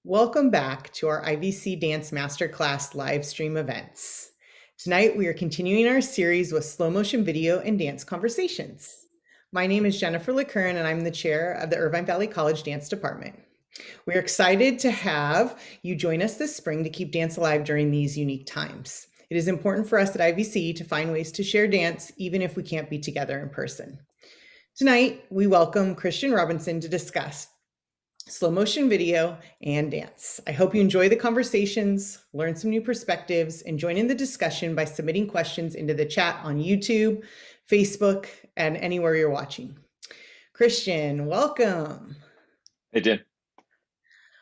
Welcome back to our IVC Dance Masterclass live stream events. Tonight, we are continuing our series with slow motion video and dance conversations. My name is Jennifer Curan, and I'm the chair of the Irvine Valley College Dance Department. We're excited to have you join us this spring to keep dance alive during these unique times. It is important for us at IVC to find ways to share dance, even if we can't be together in person. Tonight, we welcome Christian Robinson to discuss slow motion video and dance. I hope you enjoy the conversations, learn some new perspectives, and join in the discussion by submitting questions into the chat on YouTube, Facebook, and anywhere you're watching. Christian, welcome. Hey, Jen.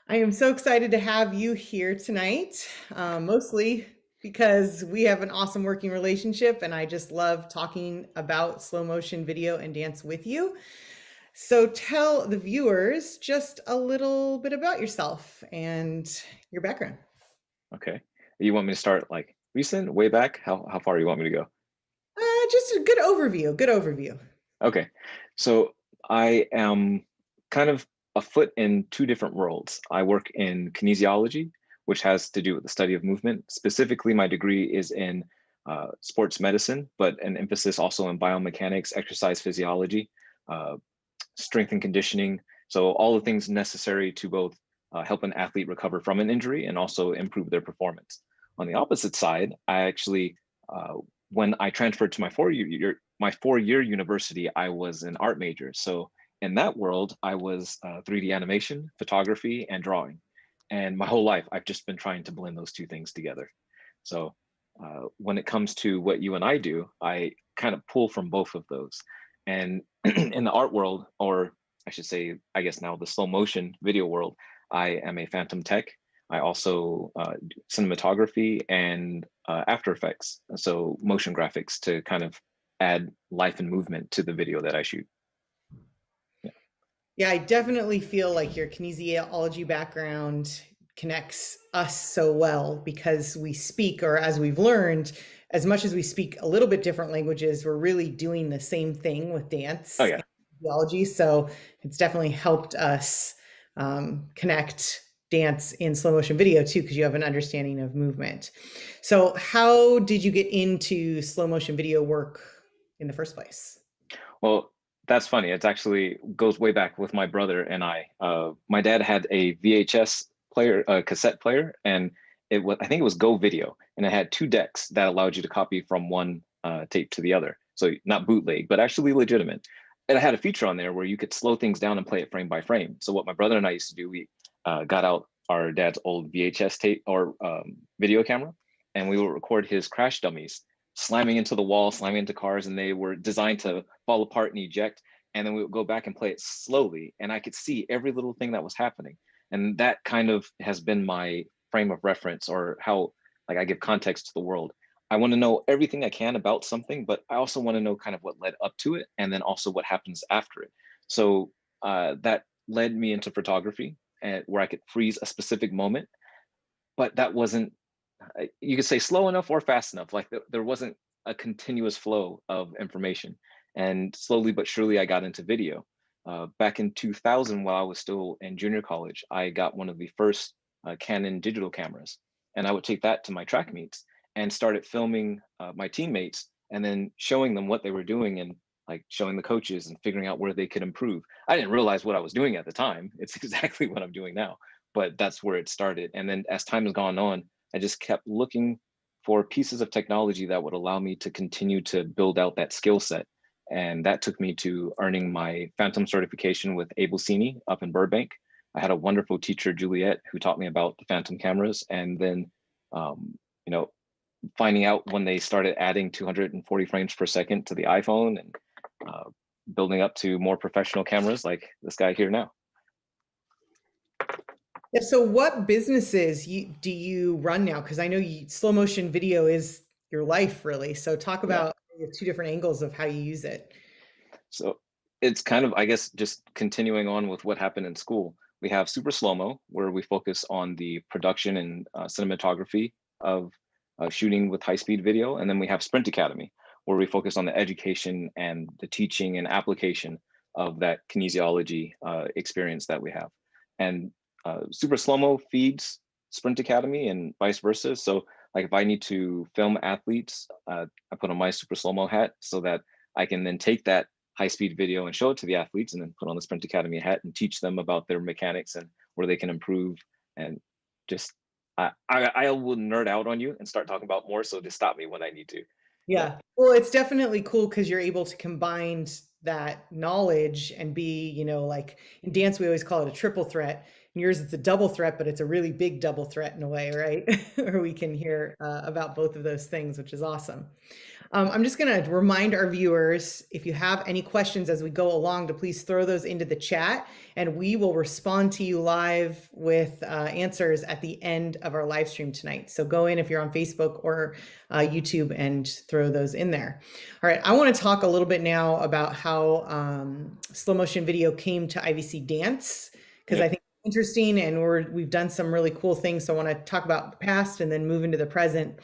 I am so excited to have you here tonight, mostly because we have an awesome working relationship and I just love talking about slow motion video and dance with you. So tell the viewers just a little bit about yourself and your background. Okay. You want me to start like recent, way back? How far you want me to go? Just a good overview. Okay. So I am kind of a foot in two different worlds. I work in kinesiology, which has to do with the study of movement. Specifically, my degree is in sports medicine, but an emphasis also in biomechanics, exercise physiology, strength and conditioning. So all the things necessary to both help an athlete recover from an injury and also improve their performance. On the opposite side, I actually, when I transferred to my four-year university, I was an art major. So in that world, I was 3D animation, photography, and drawing. And my whole life, I've just been trying to blend those two things together. So when it comes to what you and I do, I kind of pull from both of those. And in the art world, or I should say, I guess now the slow motion video world, I am a phantom tech. I also do cinematography and After Effects, so motion graphics to kind of add life and movement to the video that I shoot. Yeah. Yeah, I definitely feel like your kinesiology background connects us so well because we speak, or as we've learned, as much as we speak a little bit different languages, we're really doing the same thing with Oh dance yeah. and kinesiology. So it's definitely helped us connect dance in slow motion video too, because you have an understanding of movement. So, how did you get into slow motion video work in the first place? Well, that's funny. It's actually goes way back with my brother and I. My dad had a VHS player, a cassette player, and it was I think it was Go Video, and it had two decks that allowed you to copy from one tape to the other. So not bootleg, but actually legitimate. And it had a feature on there where you could slow things down and play it frame by frame. So what my brother and I used to do, we got out our dad's old VHS tape or video camera, and we would record his crash dummies slamming into the wall, slamming into cars, and they were designed to fall apart and eject. And then we would go back and play it slowly, and I could see every little thing that was happening. And that kind of has been my frame of reference, or how like I give context to the world. I want to know everything I can about something, but I also want to know kind of what led up to it, and then also what happens after it. So that led me into photography, and where I could freeze a specific moment, but that wasn't you could say slow enough or fast enough. Like there wasn't a continuous flow of information. And slowly but surely, I got into video. Back in 2000, while I was still in junior college, I got one of the first Canon digital cameras. And I would take that to my track meets and started filming my teammates and then showing them what they were doing and like showing the coaches and figuring out where they could improve. I didn't realize what I was doing at the time. It's exactly what I'm doing now, but that's where it started. And then as time has gone on, I just kept looking for pieces of technology that would allow me to continue to build out that skill set. And that took me to earning my Phantom certification with AbleCine up in Burbank. I had a wonderful teacher, Juliet, who taught me about the Phantom cameras. And then, you know, finding out when they started adding 240 frames per second to the iPhone and uh, building up to more professional cameras like this guy here now. Yeah, so what businesses do you run now? Because I know slow motion video is your life, really. So talk Yeah. about the two different angles of how you use it. So it's kind of, I guess, just continuing on with what happened in school. We have Super Slow Mo, where we focus on the production and cinematography of shooting with high speed video. And then we have Sprint Academy, where we focus on the education and the teaching and application of that kinesiology experience that we have. And Super Slow Mo feeds Sprint Academy and vice versa. So, like, if I need to film athletes, I put on my Super Slow Mo hat so that I can then take that high speed video and show it to the athletes and then put on the Sprint Academy hat and teach them about their mechanics and where they can improve. And just I will nerd out on you and start talking about more, so just stop me when I need to. Yeah. Yeah. Well, it's definitely cool because you're able to combine that knowledge and be, like in dance, we always call it a triple threat. In yours, it's a double threat, but it's a really big double threat in a way, right? Or we can hear about both of those things, which is awesome. I'm just going to remind our viewers, if you have any questions as we go along, to please throw those into the chat, and we will respond to you live with answers at the end of our live stream tonight. So go in if you're on Facebook or YouTube and throw those in there. All right, I want to talk a little bit now about how slow motion video came to IVC Dance, because Yeah. I think it's interesting, and we've done some really cool things. So I want to talk about the past and then move into the present.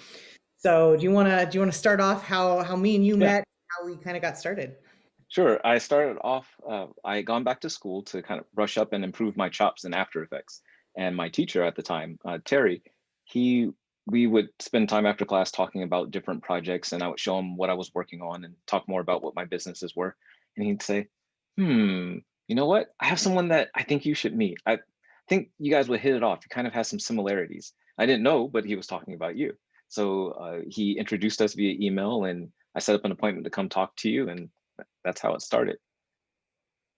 So do you want to start off how me and you Yeah. met, how we kind of got started? Sure. I started off, I had gone back to school to kind of brush up and improve my chops in After Effects. And my teacher at the time, Terry, he, we would spend time after class talking about different projects, and I would show him what I was working on and talk more about what my businesses were. And he'd say, you know what? I have someone that I think you should meet. I think you guys would hit it off. You kind of have some similarities. I didn't know, but he was talking about you. So he introduced us via email, and I set up an appointment to come talk to you. And that's how it started.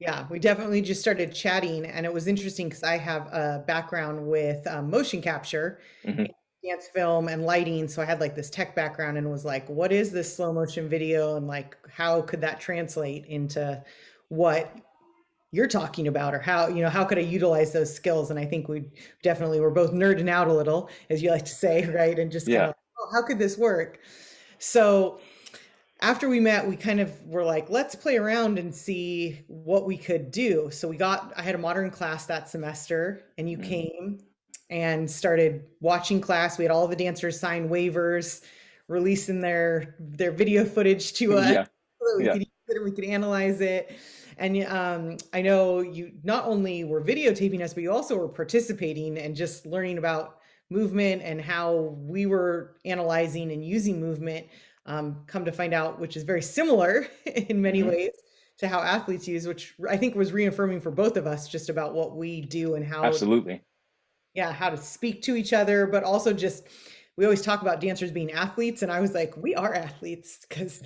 Yeah, we definitely just started chatting, and it was interesting because I have a background with motion capture. Hmm. dance film and lighting. So I had like this tech background and was like, what is this slow motion video? And like, how could that translate into what you're talking about, or how, how could I utilize those skills? And I think we definitely were both nerding out a little, as you like to say, right? And just kind Yeah. of, oh, how could this work? So after we met, we kind of were like, let's play around and see what we could do. So I had a modern class that semester, and you Mhm. came and started watching class. We had all the dancers sign waivers, releasing their video footage to us Yeah. so that we Yeah. could use it and we could analyze it. And I know you not only were videotaping us, but you also were participating and just learning about movement and how we were analyzing and using movement. Come to find out, which is very similar in many Hmm. ways to how athletes use, which I think was reaffirming for both of us just about what we do and how, Absolutely. yeah, how to speak to each other, but also just we always talk about dancers being athletes, and I was like, we are athletes because,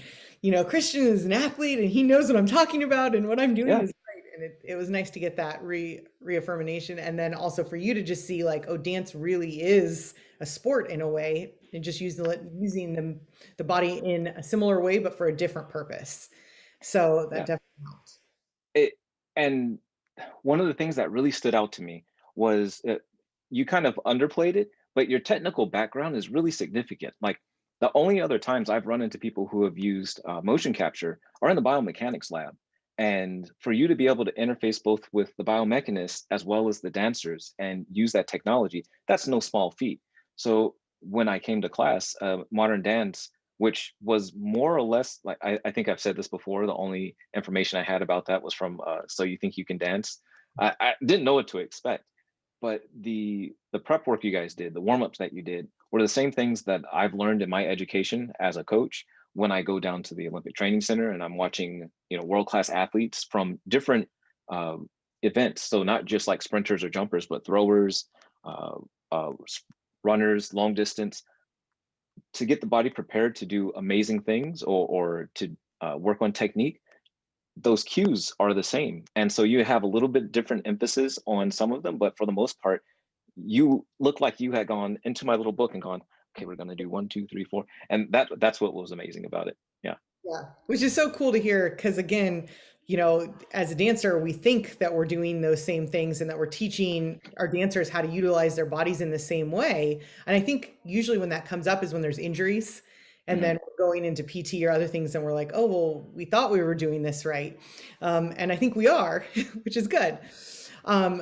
Christian is an athlete and he knows what I'm talking about and what I'm doing Yeah. is right. And it was nice to get that reaffirmation, and then also for you to just see like, oh, dance really is a sport in a way, and just using the body in a similar way, but for a different purpose. So that Yeah. definitely helped. It and one of the things that really stood out to me was you kind of underplayed it, but your technical background is really significant. Like the only other times I've run into people who have used motion capture are in the biomechanics lab. And for you to be able to interface both with the biomechanists as well as the dancers and use that technology, that's no small feat. So when I came to class, modern dance, which was more or less like I think I've said this before. The only information I had about that was from So You Think You Can Dance. I didn't know what to expect, but the prep work you guys did, the warm-ups that you did, were the same things that I've learned in my education as a coach when I go down to the Olympic Training Center and I'm watching, world-class athletes from different events. So not just like sprinters or jumpers, but throwers, uh, uh, runners, long distance, to get the body prepared to do amazing things or to work on technique. Those cues are the same, and so you have a little bit different emphasis on some of them, but for the most part you look like you had gone into my little book and gone, okay, we're going to do 1, 2, 3, 4, and that's what was amazing about it. Yeah. Yeah, which is so cool to hear because again, as a dancer, we think that we're doing those same things and that we're teaching our dancers how to utilize their bodies in the same way. And I think usually when that comes up is when there's injuries and Hmm. then we're going into PT or other things and we're like, oh, well, we thought we were doing this right. And I think we are, which is good.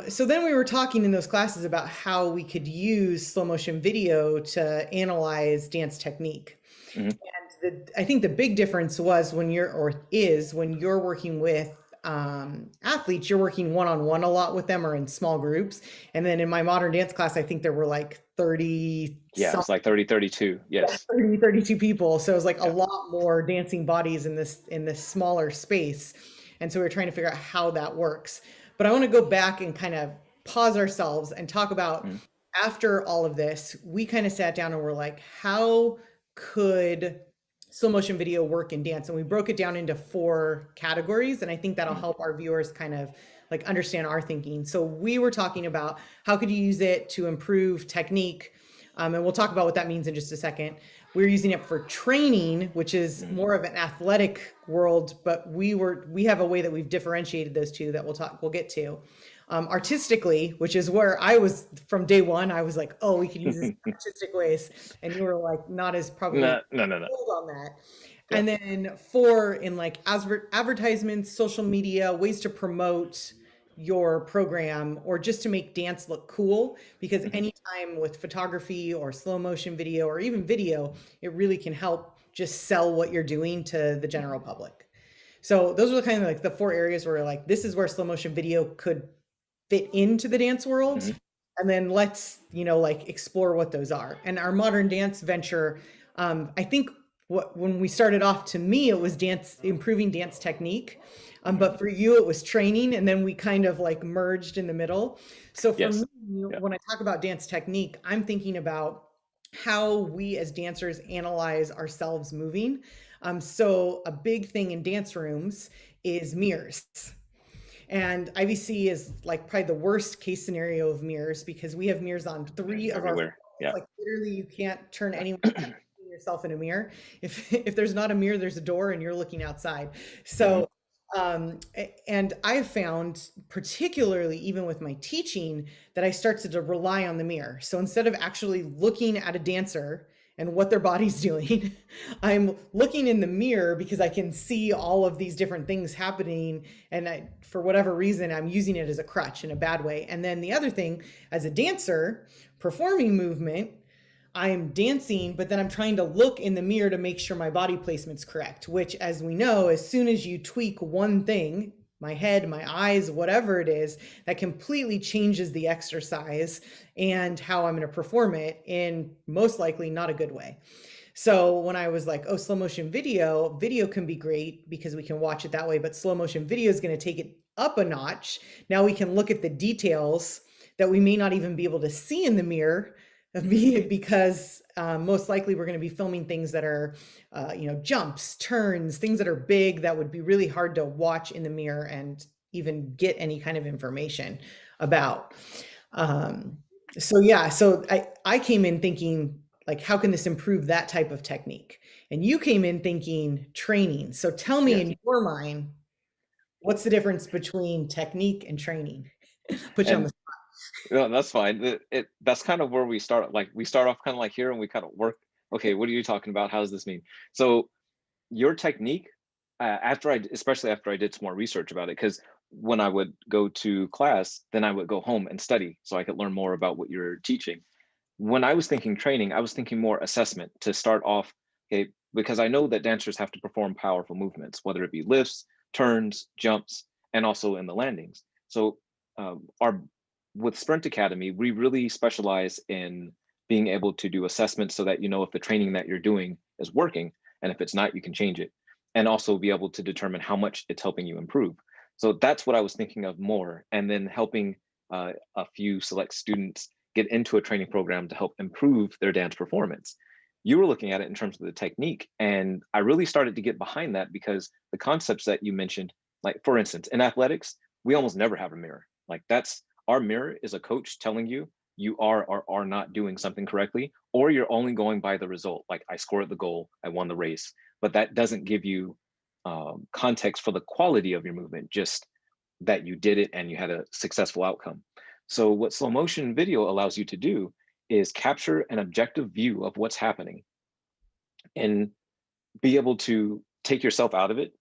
So then we were talking in those classes about how we could use slow motion video to analyze dance technique. Hmm. I think the big difference was when you're working with athletes, you're working one on one a lot with them or in small groups. And then in my modern dance class, I think there were like 30 Yeah, it some was like 30, 32. yeah, Yes. 30, 32 people. So it was like a Yeah. lot more dancing bodies in this smaller space. And so we are trying to figure out how that works. But I want to go back and kind of pause ourselves and talk about Hmm. after all of this, we kind of sat down and we're like, how could slow motion video work in dance? And we broke it down into 4 categories. And I think that'll Hmm. help our viewers kind of like understand our thinking. So we were talking about how could you use it to improve technique, and we'll talk about what that means in just a second. We're using it for training, which is Hmm. more of an athletic world, but we have a way that we've differentiated those two that we'll get to. Artistically, which is where I was from day one, I was like, oh, we could use this in artistic ways. And you were like, not as probably No, no, no, no. sold on that. Yeah. And then 4 in like advertisements, social media, ways to promote your program or just to make dance look cool. Because Hmm. anytime with photography or slow motion video or even video, it really can help just sell what you're doing to the general public. So those are the kind of like the 4 areas where like this is where slow motion video could fit into the dance world. Hmm. And then let's, like explore what those are. And our modern dance venture, I think when we started off, to me, it was improving dance technique. Hmm. But for you, it was training. And then we kind of like merged in the middle. So for me, Yes. Yeah. when I talk about dance technique, I'm thinking about how we as dancers analyze ourselves moving. So a big thing in dance rooms is mirrors. And IVC is like probably the worst case scenario of mirrors because we have mirrors on 3 of our Everywhere. Yeah. like literally you can't turn anyone yourself in a mirror. If there's not a mirror, there's a door and you're looking outside. Hmm. So and I've found, particularly even with my teaching, that I start to rely on the mirror. So instead of actually looking at a dancer and what their body's doing, I'm looking in the mirror because I can see all of these different things happening. And for whatever reason, I'm using it as a crutch in a bad way. And then the other thing, as a dancer, performing movement, I'm dancing, but then I'm trying to look in the mirror to make sure my body placement's correct, which, as we know, as soon as you tweak one thing, my head, my eyes, whatever it is, that completely changes the exercise and how I'm going to perform it in most likely not a good way. So when I was like, oh, slow motion video can be great because we can watch it that way, but slow motion video is going to take it up a notch. Now we can look at the details that we may not even be able to see in the mirror because most likely we're going to be filming things that are, jumps, turns, things that are big that would be really hard to watch in the mirror and even get any kind of information about. Um, so I came in thinking, like, how can this improve that type of technique? And you came in thinking training. So tell me, Yes. in your mind, what's the difference between technique and training? Put you on And the no, that's fine. That's kind of where we start. Like we start off kind of like here, and we kind of work. Okay, what are you talking about? How does this mean? So your technique, especially after I did some more research about it, because when I would go to class, then I would go home and study so I could learn more about what you're teaching. When I was thinking training, I was thinking more assessment to start off. Okay, because I know that dancers have to perform powerful movements, whether it be lifts, turns, jumps, and also in the landings. So our with Sprint Academy, we really specialize in being able to do assessments so that you know if the training that you're doing is working, and if it's not, you can change it, and also be able to determine how much it's helping you improve. So that's what I was thinking of more, and then helping a few select students get into a training program to help improve their dance performance. You were looking at it in terms of the technique, and I really started to get behind that because the concepts that you mentioned, like for instance, in athletics, we almost never have a mirror. Like that's our mirror is a coach telling you you are or are not doing something correctly, or you're only going by the result. Like I scored the goal, I won the race, but that doesn't give you context for the quality of your movement, just that you did it and you had a successful outcome. So what slow motion video allows you to do is capture an objective view of what's happening and be able to take yourself out of it.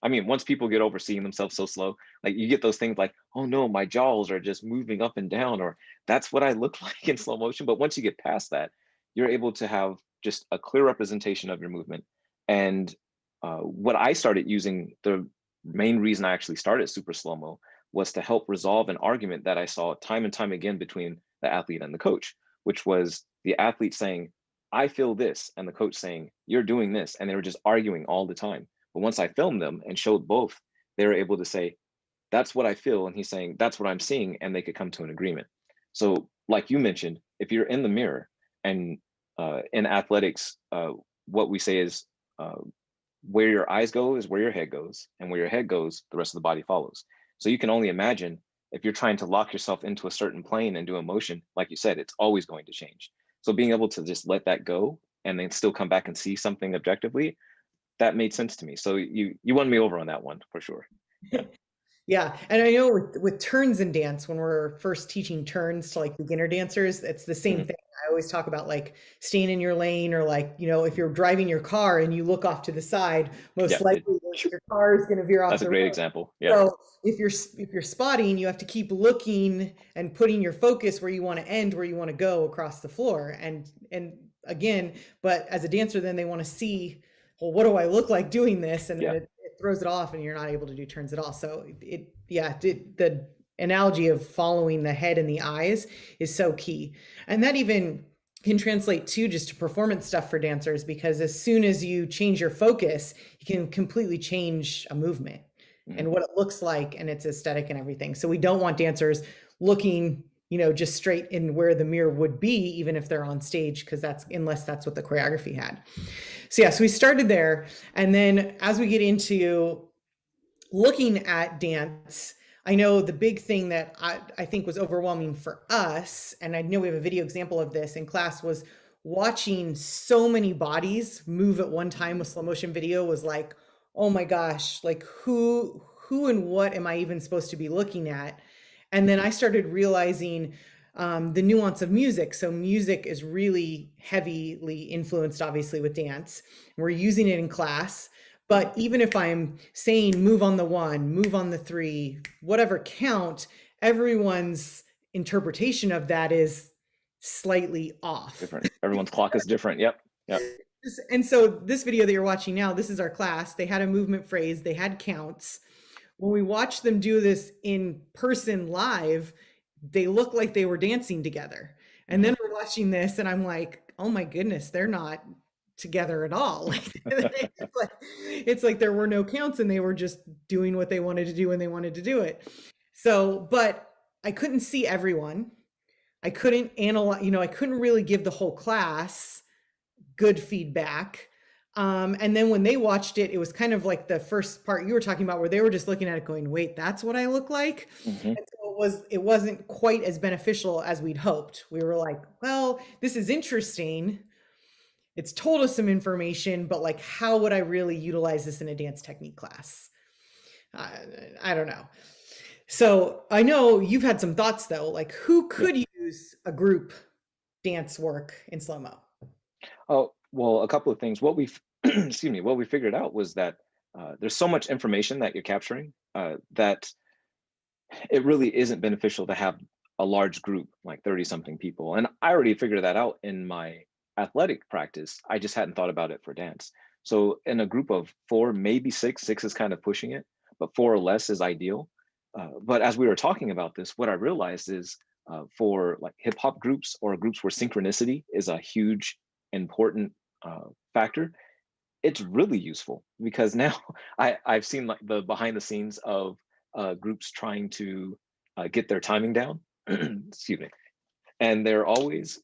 I mean, once people get over seeing themselves so slow, like you get those things like, oh no, my jaws are just moving up and down, or that's what I look like in slow motion. But once you get past that, you're able to have just a clear representation of your movement. And what I started using, the main reason I actually started super slow mo was to help resolve an argument that I saw time and time again between the athlete and the coach, which was the athlete saying, I feel this, and the coach saying, you're doing this. And they were just arguing all the time. But once I filmed them and showed both, they were able to say, that's what I feel. And he's saying, that's what I'm seeing. And they could come to an agreement. So, like you mentioned, if you're in the mirror and in athletics, what we say is where your eyes go is where your head goes. And where your head goes, the rest of the body follows. So you can only imagine if you're trying to lock yourself into a certain plane and do a motion, like you said, it's always going to change. So being able to just let that go and then still come back and see something objectively, that made sense to me. So you won me over on that one for sure. Yeah. Yeah, and I know with turns in dance, when we're first teaching turns to like beginner dancers, it's the same Mhm. thing. I always talk about like staying in your lane, or like, if you're driving your car and you look off to the side, most Yeah. likely your car is going to veer off That's a the great road. example. Yeah. So if you're spotting, you have to keep looking and putting your focus where you want to end, where you want to go across the floor. And again, but as a dancer, then they want to see, well, what do I look like doing this? And then Yeah. it throws it off and you're not able to do turns at all. So the analogy of following the head and the eyes is so key. And that even can translate to just to performance stuff for dancers, because as soon as you change your focus, you can completely change a movement Mhm. and what it looks like and its aesthetic and everything. So we don't want dancers looking, just straight in where the mirror would be, even if they're on stage, because unless that's what the choreography had. So we started there. And then as we get into looking at dance, I know the big thing that I think was overwhelming for us, and I know we have a video example of this in class, was watching so many bodies move at one time with slow motion video was like, oh my gosh, like who and what am I even supposed to be looking at? And then I started realizing the nuance of music. So music is really heavily influenced, obviously, with dance. We're using it in class. But even if I'm saying move on the one, move on the three, whatever count, everyone's interpretation of that is slightly off. Different. Everyone's clock is different. Yep. Yep. And so this video that you're watching now, this is our class. They had a movement phrase, they had counts. When we watched them do this in person live, they look like they were dancing together. And then we're watching this and I'm like, oh my goodness, they're not together at all. It's like there were no counts and they were just doing what they wanted to do when they wanted to do it. So, but I couldn't see everyone. I couldn't analyze, I couldn't really give the whole class good feedback. And then when they watched it, it was kind of like the first part you were talking about where they were just looking at it going, wait, that's what I look like. Mm-hmm. And so it wasn't quite as beneficial as we'd hoped. We were like, well, this is interesting. It's told us some information, but like, how would I really utilize this in a dance technique class? I don't know. So I know you've had some thoughts though, like who could use a group dance work in slow-mo? Oh, well, a couple of things. What we excuse me, what we figured out was that there's so much information that you're capturing that it really isn't beneficial to have a large group, like 30 something people. And I already figured that out in my athletic practice. I just hadn't thought about it for dance. So in a group of four, maybe six is kind of pushing it, but four or less is ideal. But as we were talking about this, what I realized is for like hip hop groups or groups where synchronicity is a huge, important factor, it's really useful because now I've seen like the behind the scenes of groups trying to get their timing down. Excuse me. And they're always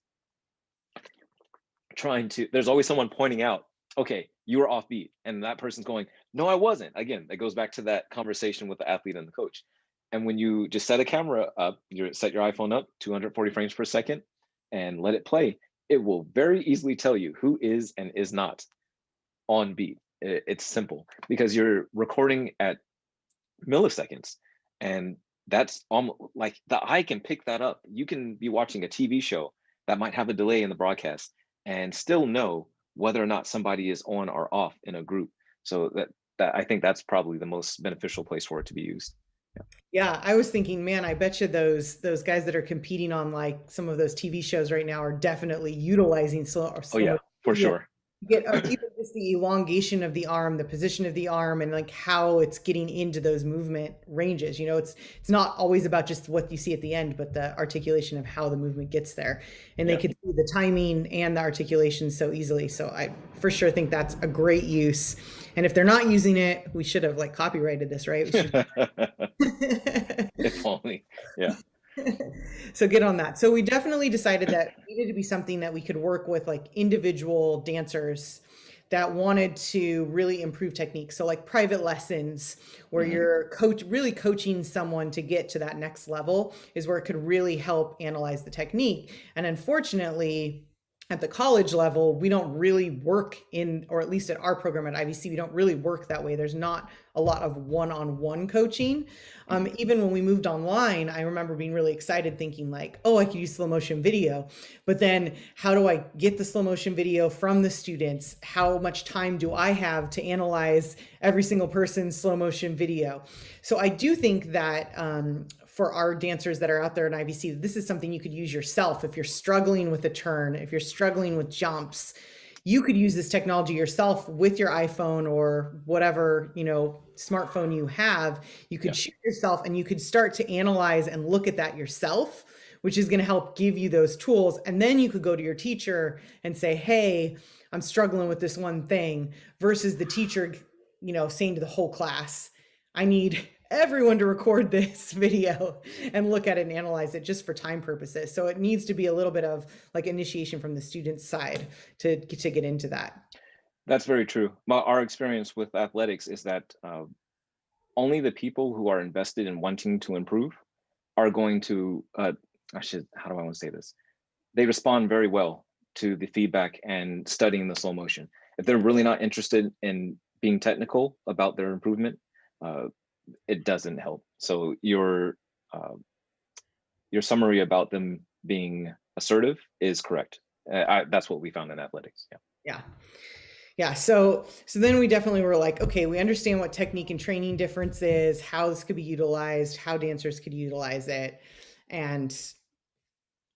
there's always someone pointing out, okay, you were off beat. And that person's going, no, I wasn't. Again, that goes back to that conversation with the athlete and the coach. And when you just set a camera up, you set your iPhone up 240 frames per second and let it play, it will very easily tell you who is and is not on beat. It's simple because you're recording at milliseconds, and that's almost like the eye can pick that up. You can be watching a TV show that might have a delay in the broadcast and still know whether or not somebody is on or off in a group. So that I think that's probably the most beneficial place for it to be used. Yeah, I was thinking, man, I bet you those guys that are competing on like some of those TV shows right now are definitely utilizing Oh yeah, slow for video. sure. Get even just the elongation of the arm, the position of the arm, and like how it's getting into those movement ranges. It's not always about just what you see at the end, but the articulation of how the movement gets there. And they Yeah. could see the timing and the articulation so easily. So I for sure think that's a great use. And if they're not using it, we should have like copyrighted this, right? We should If only. Yeah. So get on that. So we definitely decided that it needed to be something that we could work with like individual dancers that wanted to really improve technique. So like private lessons where Mhm. you're really coaching someone to get to that next level is where it could really help analyze the technique. And unfortunately, at the college level, we don't really work in, or at least at our program at IVC, we don't really work that way. There's not a lot of one-on-one coaching. Even when we moved online, I remember being really excited thinking like, oh, I could use slow motion video, but then how do I get the slow motion video from the students? How much time do I have to analyze every single person's slow motion video? So I do think that for our dancers that are out there in IVC, this is something you could use yourself. If you're struggling with a turn, if you're struggling with jumps, you could use this technology yourself with your iPhone or whatever, smartphone you have. You could Yeah. shoot yourself and you could start to analyze and look at that yourself, which is going to help give you those tools. And then you could go to your teacher and say, hey, I'm struggling with this one thing, versus the teacher, saying to the whole class, I need everyone to record this video and look at it and analyze it just for time purposes. So it needs to be a little bit of like initiation from the student's side to get into that. That's very true. Our experience with athletics is that only the people who are invested in wanting to improve are going to, how do I want to say this? They respond very well to the feedback and studying the slow motion. If they're really not interested in being technical about their improvement, uh, it doesn't help. So uh, your summary about them being assertive is correct. That's what we found in athletics. Yeah. Yeah. Yeah. So then we definitely were like, okay, we understand what technique and training difference is, how this could be utilized, how dancers could utilize it, and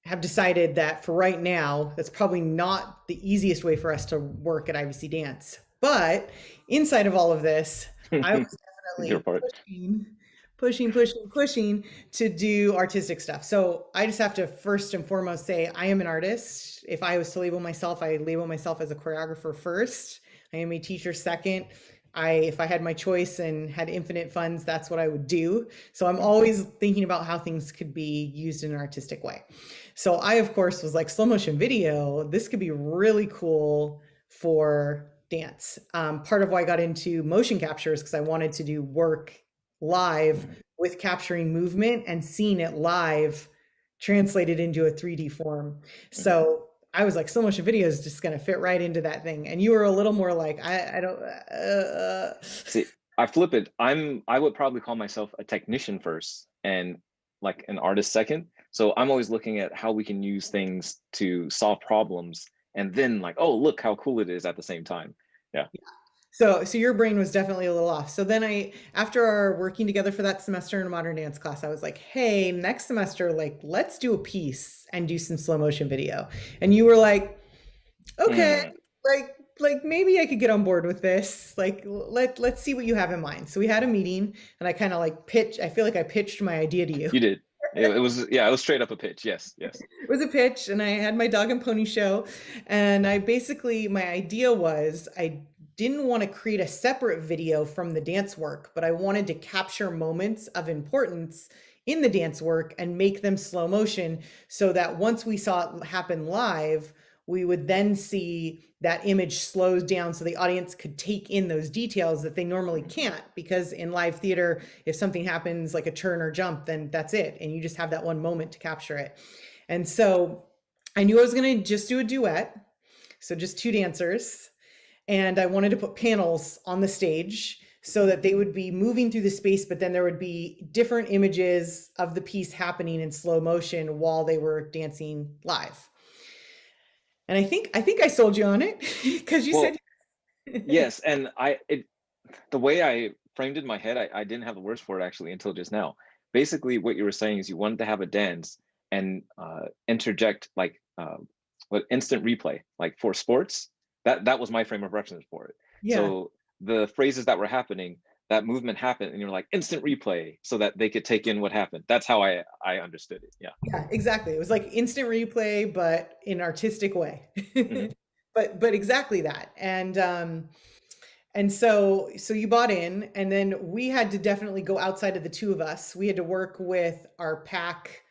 have decided that for right now, that's probably not the easiest way for us to work at IVC Dance. But inside of all of this, I was Your definitely part. pushing to do artistic stuff. So I just have to first and foremost say I am an artist. If I was to label myself, I label myself as a choreographer first. I am a teacher second. If I had my choice and had infinite funds, that's what I would do. So I'm always thinking about how things could be used in an artistic way. So I, of course, was like, slow motion video, this could be really cool for dance. Part of why I got into motion capture is because I wanted to do work live with capturing movement and seeing it live translated into a 3D form. So I was like, slow motion video is just going to fit right into that thing. And you were a little more like, I don't. See, I flip it. I would probably call myself a technician first and like an artist second. So I'm always looking at how we can use things to solve problems and then like, oh, look how cool it is at the same time. Yeah. So your brain was definitely a little off. So then after our working together for that semester in a modern dance class, I was like, hey, next semester, like, let's do a piece and do some slow motion video. And you were like, okay, Mm, like maybe I could get on board with this. Like, let's see what you have in mind. So we had a meeting and I kind of like I feel like I pitched my idea to you. you did. It was, yeah, it was straight up a pitch. Yes, yes. It was a pitch and I had my dog and pony show. And my idea was I didn't want to create a separate video from the dance work, but I wanted to capture moments of importance in the dance work and make them slow motion so that once we saw it happen live, we would then see that image slows down so the audience could take in those details that they normally can't, because in live theater, if something happens like a turn or jump, then that's it. And you just have that one moment to capture it. And so I knew I was going to just do a duet. So just two dancers. And I wanted to put panels on the stage so that they would be moving through the space, but then there would be different images of the piece happening in slow motion while they were dancing live. And I think I sold you on it because you Well, said yes. And the way I framed it in my head, I didn't have the words for it actually until just now. Basically, what you were saying is you wanted to have a dance and interject like what instant replay, like for sports. That was my frame of reference for it. yeah. So the phrases that were happening, that movement happened, and you're like instant replay, so that they could take in what happened. That's how I understood it. Yeah. Yeah, exactly. It was like instant replay, but in artistic way. Hmm. But exactly that. And so you bought in, and then we had to definitely go outside of the two of us. We had to work with our pack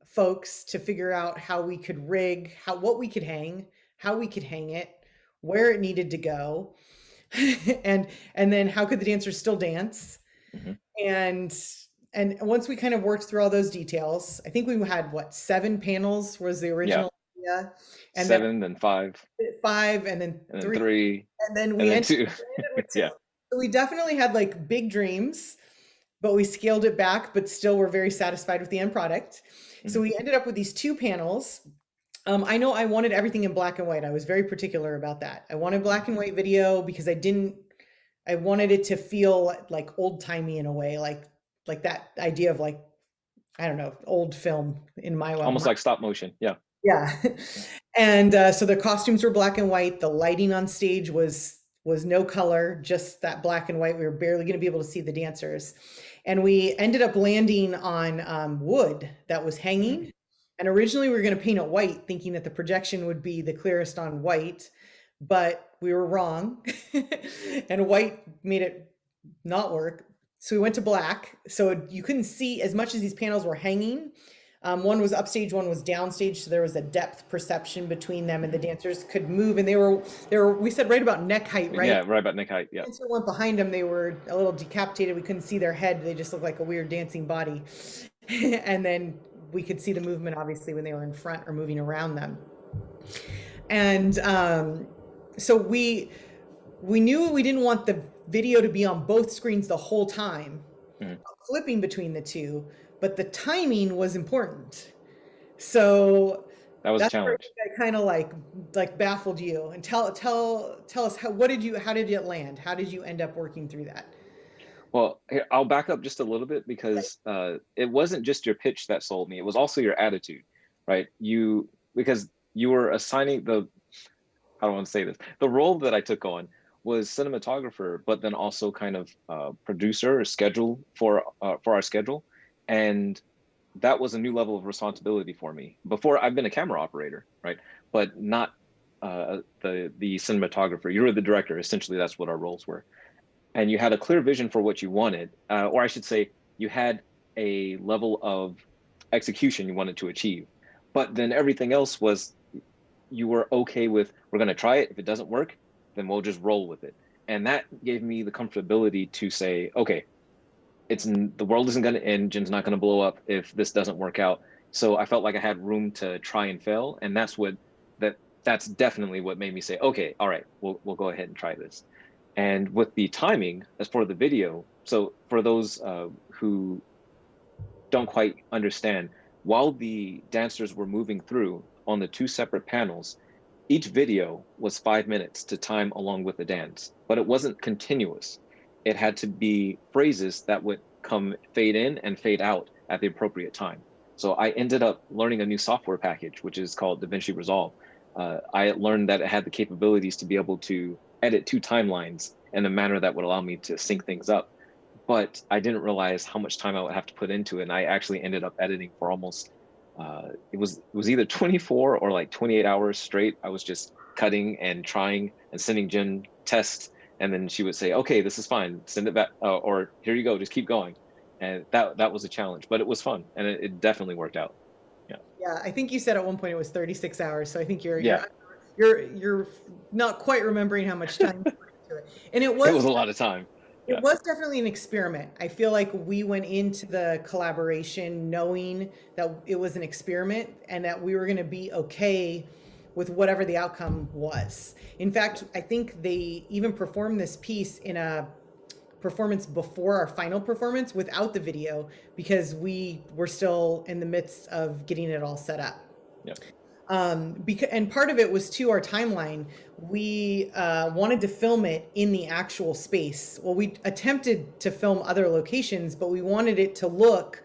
folks to figure out how we could rig, what we could hang, how we could hang it, where it needed to go, and then how could the dancers still dance? Hmm. And and once we kind of worked through all those details, I think we had what, 7 panels was the Yeah. original idea, and then 7, then 5, 5, and then and then 3, 3, and then and we then ended 2. with 2. Yeah. So we definitely had like big dreams, but we scaled it back, but still were very satisfied with the end product. So Hmm. we ended up with these 2 panels. I know I wanted everything in black and white. I was very particular about that. I wanted black and white video because I wanted it to feel like old timey in a way, like that idea of like, I don't know, old film in my Almost mind. like stop motion. Yeah. Yeah. Yeah. And so the costumes were black and white. The lighting on stage was no color, just that black and white. We were barely going to be able to see the dancers. And we ended up landing on wood that was Hmm. hanging. And originally we were going to paint it white, thinking that the projection would be the clearest on white, but we were wrong. And white made it not work. So we went to black. So you couldn't see as much as these panels were hanging. One was upstage, one was downstage, so there was a depth perception between them, and the dancers could move, and they were we said right about neck height, right? Yeah, right about neck height. Yeah. Dancer went behind them, they were a little decapitated. We couldn't see their head. They just looked like a weird dancing body. And then we could see the movement, obviously, when they were in front or moving around them. And so we knew we didn't want the video to be on both screens the whole time, Mhm. flipping between the two, but the timing was important. So That was a that's where challenge. I kind of like baffled you. And tell us how did it land? How did you end up working through that? Well, here, I'll back up just a little bit because it wasn't just your pitch that sold me. It was also your attitude, right? Because you were assigning I don't want to say this. The role that I took on was cinematographer, but then also kind of producer or schedule for our schedule, and that was a new level of responsibility for me. Before I've been a camera operator, right, but not the cinematographer. You were the director. Essentially, that's what our roles were, and you had a clear vision for what you wanted, or I should say, you had a level of execution you wanted to achieve, but then everything else was you were okay with, we're going to try it. If it doesn't work, then we'll just roll with it. And that gave me the comfortability to say, okay, the world isn't going to end. Jim's not going to blow up if this doesn't work out. So I felt like I had room to try and fail. And that's definitely what made me say, okay, all right, we'll go ahead and try this. And with the timing as for the video, so for those who don't quite understand, while the dancers were moving through on the two separate panels, each video was 5 minutes to time along with the dance, but it wasn't continuous. It had to be phrases that would come fade in and fade out at the appropriate time. So I ended up learning a new software package, which is called DaVinci Resolve. I learned that it had the capabilities to be able to edit two timelines in a manner that would allow me to sync things up, but I didn't realize how much time I would have to put into it. And I actually ended up editing for almost it was either 24 or like 28 hours straight. I was just cutting and trying and sending Jen tests, and then she would say, "Okay, this is fine. Send it back," or "Here you go. Just keep going." And that was a challenge, but it was fun, and it definitely worked out. Yeah, Yeah, I think you said at one point it was 36 hours. So I think yeah, you're not quite remembering how much time you put into it. And it was a lot of time. it Yeah. was definitely an experiment. I feel like we went into the collaboration knowing that it was an experiment and that we were going to be okay with whatever the outcome was. In fact, I think they even performed this piece in a performance before our final performance without the video because we were still in the midst of getting it all set up. Yeah. And part of it was to our timeline. We wanted to film it in the actual space. Well, we attempted to film other locations, but we wanted it to look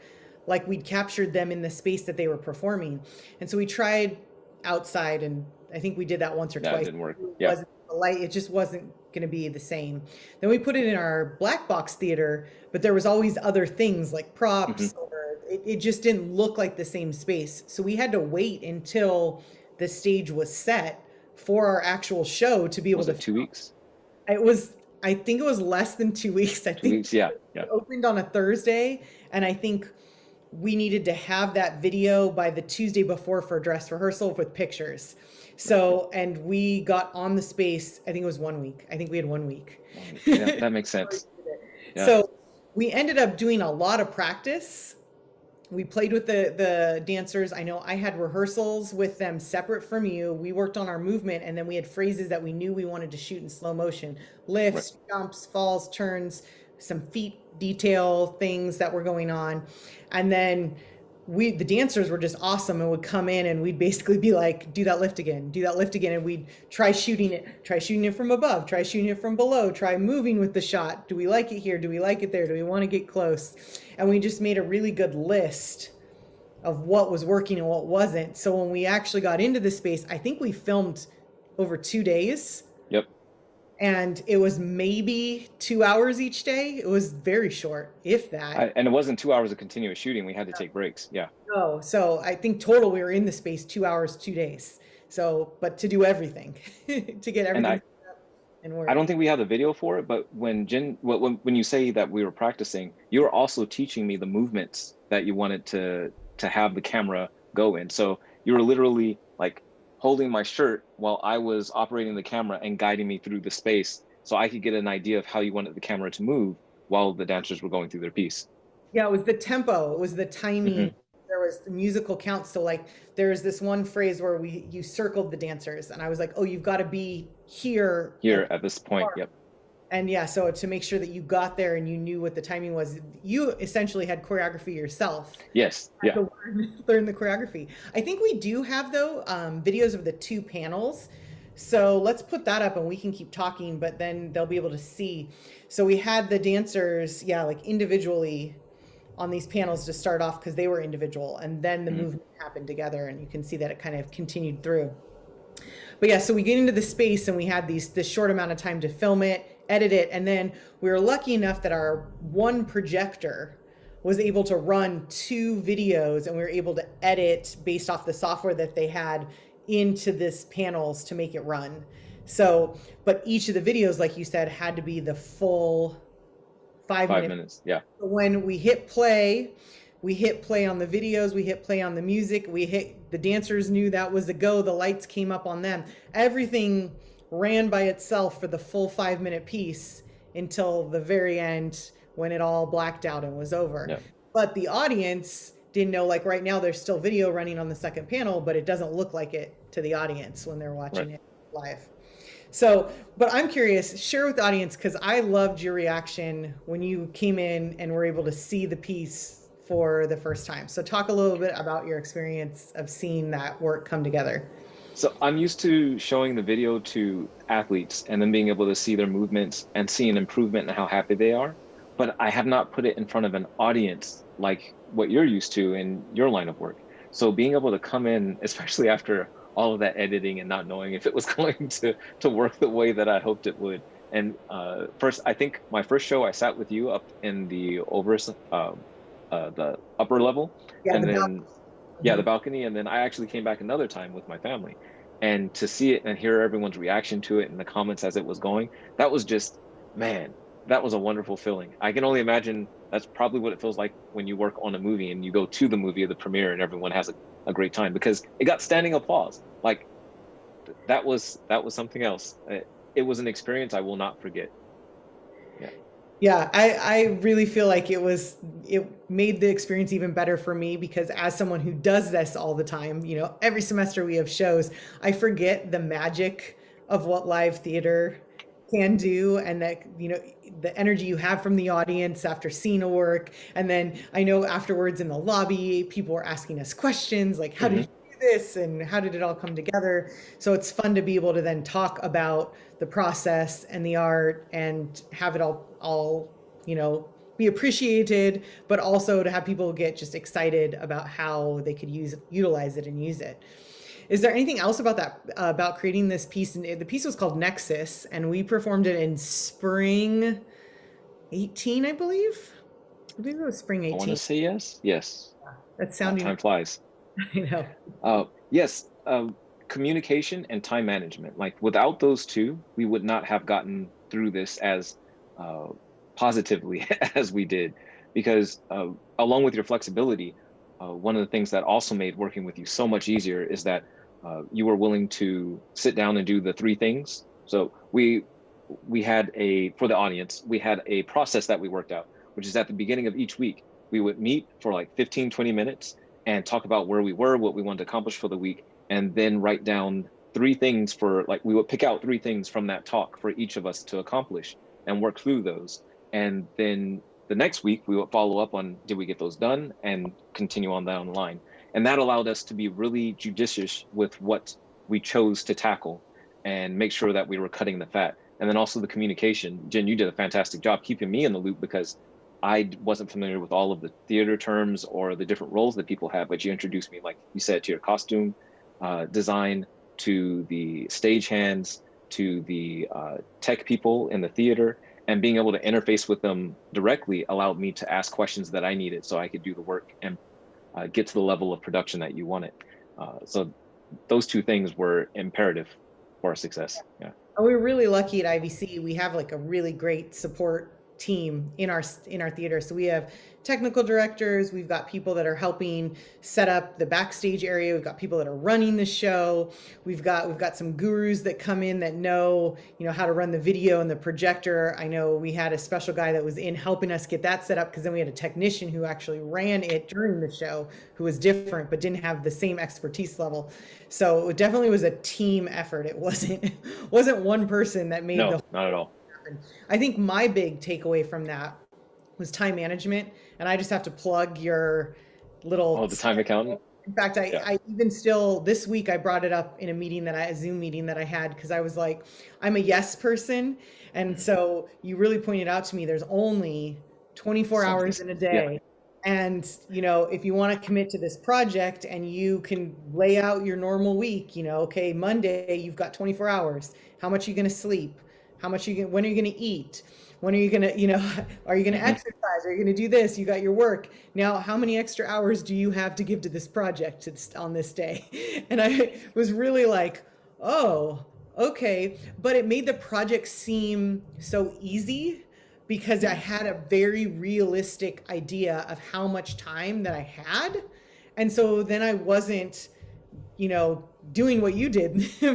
like we'd captured them in the space that they were performing. And so we tried outside, and I think we did that once or That twice. didn't work. It Yeah. wasn't the light; it just wasn't going to be the same. Then we put it in our black box theater, but there was always other things like Hmm. props, or it just didn't look like the same space. So we had to wait until the stage was set for our actual show to be able Was to it film. 2 weeks? It was, I think it was less than 2 weeks. I Two think weeks. Yeah. Yeah. it opened on a Thursday, and I think we needed to have that video by the Tuesday before for dress rehearsal with pictures. Right. So, and we got on the space, I think it was 1 week. I think we had 1 week. 1 week. Yeah, that makes sense. Yeah. So we ended up doing a lot of practice. We played with the dancers. I know I had rehearsals with them separate from you. We worked on our movement, and then we had phrases that we knew we wanted to shoot in slow motion: Right. lifts, jumps, falls, turns, some feet detail things that were going on. And then the dancers were just awesome and would come in, and we'd basically be like, do that lift again, do that lift again. And we'd try shooting it from above, try shooting it from below, try moving with the shot. Do we like it here? Do we like it there? Do we want to get close? And we just made a really good list of what was working and what wasn't. So when we actually got into the space, I think we filmed over 2 days, Yep. and it was maybe 2 hours each day. It was very short, if that. And it wasn't 2 hours of continuous shooting. We had to take breaks. Yeah. Oh, so I think total we were in the space 2 hours, 2 days. So, but to do everything, to get And everything set up and I work. don't think we have the video for it, but when you say that we were practicing, you were also teaching me the movements that you wanted to to have the camera go in. So you were literally like holding my shirt while I was operating the camera and guiding me through the space so I could get an idea of how you wanted the camera to move while the dancers were going through their piece. Yeah, it was the tempo, it was the timing. Hmm. There was the musical counts. So like there's this one phrase where we you circled the dancers and I was like, "Oh, you've got to be here at Here at this point, yep. and yeah, so to make sure that you got there and you knew what the timing was, you essentially had choreography yourself. Yes, Had yeah. to learn the choreography. I think we do have though videos of the two panels. So let's put that up and we can keep talking, but then they'll be able to see. So we had the dancers, yeah, like individually on these panels to start off because they were individual, and then the Mhm. movement happened together, and you can see that it kind of continued through. But yeah, so we get into the space and we had this short amount of time to film it, edit it, and then we were lucky enough that our one projector was able to run two videos and we were able to edit based off the software that they had into this panels to make it run. So, but each of the videos, like you said, had to be the full 5 minute. 5 minutes, yeah. When we hit play on the videos, we hit play on the music, the dancers knew that was a go, the lights came up on them. Everything ran by itself for the full 5 minute piece until the very end when it all blacked out and was over. Yeah. But the audience didn't know, like right now there's still video running on the second panel, but it doesn't look like it to the audience when they're Right. watching it live. So, but I'm curious, share with the audience because I loved your reaction when you came in and were able to see the piece for the first time. So, talk a little bit about your experience of seeing that work come together. So I'm used to showing the video to athletes and then being able to see their movements and see an improvement in how happy they are. But I have not put it in front of an audience like what you're used to in your line of work. So being able to come in, especially after all of that editing and not knowing if it was going to work the way that I hoped it would. And first, I think my first show, I sat with you up in the upper level, Yeah, and the then yeah, the balcony. And then I actually came back another time with my family. And to see it and hear everyone's reaction to it and the comments as it was going, that was just, man, that was a wonderful feeling. I can only imagine that's probably what it feels like when you work on a movie and you go to the movie or the premiere and everyone has a great time because it got standing applause. Like that was something else. It was an experience I will not forget. Yeah. Yeah, I really feel like it made the experience even better for me because as someone who does this all the time, every semester we have shows, I forget the magic of what live theater can do and that, the energy you have from the audience after seeing a work. And then I know afterwards in the lobby, people were asking us questions like, how did Hmm. you do this? And how did it all come together? So it's fun to be able to then talk about the process and the art and have it all be appreciated, but also to have people get just excited about how they could utilize it and use it. Is there anything else about that about creating this piece? And the piece was called Nexus, and we performed it in spring 18, I believe. I believe it was spring I want to 18. say yes. Yes. That's sounding. Time flies. I know. Yes, communication and time management. Like without those two, we would not have gotten through this as uh, positively as we did. Because along with your flexibility, one of the things that also made working with you so much easier is that you were willing to sit down and do the three things. So we had for the audience, we had a process that we worked out, which is at the beginning of each week, we would meet for like 15, 20 minutes and talk about where we were, what we wanted to accomplish for the week, and then write down three things we would pick out three things from that talk for each of us to accomplish and work through those. And then the next week, we would follow up on did we get those done and continue on down the line. And that allowed us to be really judicious with what we chose to tackle and make sure that we were cutting the fat. And then also the communication. Jen, you did a fantastic job keeping me in the loop because I wasn't familiar with all of the theater terms or the different roles that people have, but you introduced me, like you said, to your costume design, to the stagehands, to the tech people in the theater, and being able to interface with them directly allowed me to ask questions that I needed so I could do the work and get to the level of production that you wanted. So those two things were imperative for our success. Yeah. We're really lucky at IVC. We have like a really great support team in our theater. So we have technical directors, we've got people that are helping set up the backstage area, we've got people that are running the show, we've got some gurus that come in that know, how to run the video and the projector. I know we had a special guy that was in helping us get that set up, because then we had a technician who actually ran it during the show, who was different but didn't have the same expertise level. So it definitely was a team effort. It wasn't one person that made the No, whole not at all. happen. I think my big takeaway from that was time management. And I just have to plug your Oh, little the time accountant. in fact, Yeah. I even still this week I brought it up in a Zoom meeting that I had, because I was like, I'm a yes person. And Mhm. so you really pointed out to me there's only 24 So hours many. in a Yeah. day. And, if you want to commit to this project and you can lay out your normal week, okay, Monday, you've got 24 hours. How much are you going to sleep? When are you going to eat? When are you going to, are you going to Hmm. exercise? Are you going to do this? You got your work. Now, how many extra hours do you have to give to this project on this day? And I was really like, oh, okay. But it made the project seem so easy, because I Hmm. had a very realistic idea of how much time that I had. And so then I wasn't, doing what you did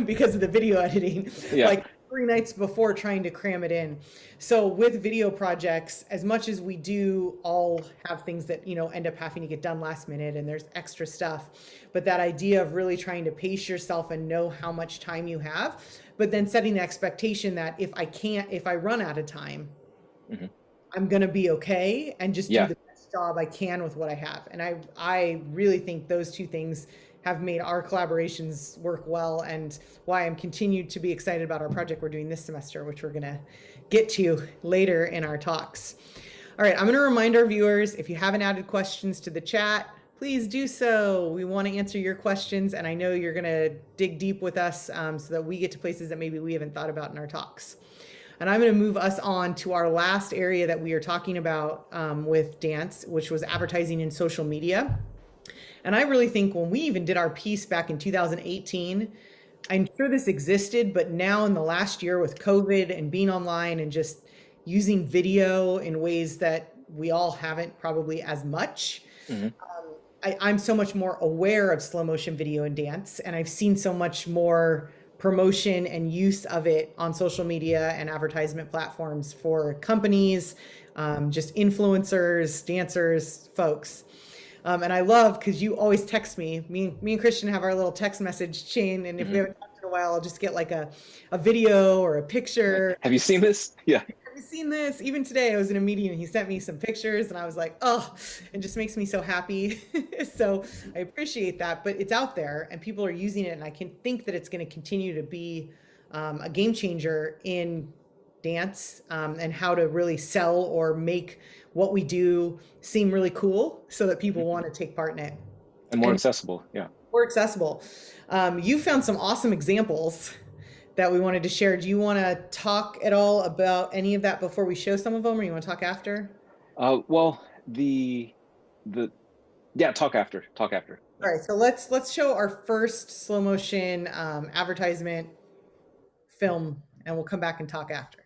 because of the video editing, Yeah. like 3 nights before, trying to cram it in. So with video projects, as much as we do all have things that, end up having to get done last minute and there's extra stuff, but that idea of really trying to pace yourself and know how much time you have, but then setting the expectation that if I run out of time, Hmm. I'm going to be okay, and just do Yeah. the best job I can with what I have. And I really think those two things have made our collaborations work well, and why I'm continued to be excited about our project we're doing this semester, which we're going to get to later in our talks. All right, I'm going to remind our viewers, if you haven't added questions to the chat, please do so. We want to answer your questions, and I know you're going to dig deep with us, so that we get to places that maybe we haven't thought about in our talks. And I'm going to move us on to our last area that we are talking about with dance, which was advertising in social media. And I really think when we even did our piece back in 2018, I'm sure this existed, but now in the last year with COVID and being online and just using video in ways that we all haven't probably as much, Hmm. I'm so much more aware of slow motion video and dance, and I've seen so much more promotion and use of it on social media and advertisement platforms for companies, just influencers, dancers, folks. And I love, because you always text me. Me and Christian have our little text message chain, and if we Hmm. haven't talked in a while, I'll just get like a video or a Like, picture. have you seen this? Yeah. Have you seen this? Even today, I was in a meeting and he sent me some pictures, and I was like, oh, it just makes me so happy. So I appreciate that, but it's out there and people are using it, and I can think that it's going to continue to be a game changer in dance, and how to really sell or make what we do seem really cool so that people Hmm. want to take part in it And more and accessible. Yeah. more accessible. You found some awesome examples that we wanted to share. Do you want to talk at all about any of that before we show some of them, or you want to talk after? Well, the yeah. Talk after. Talk after. Yeah. All right, so let's show our first slow motion advertisement film, and we'll come back and talk after.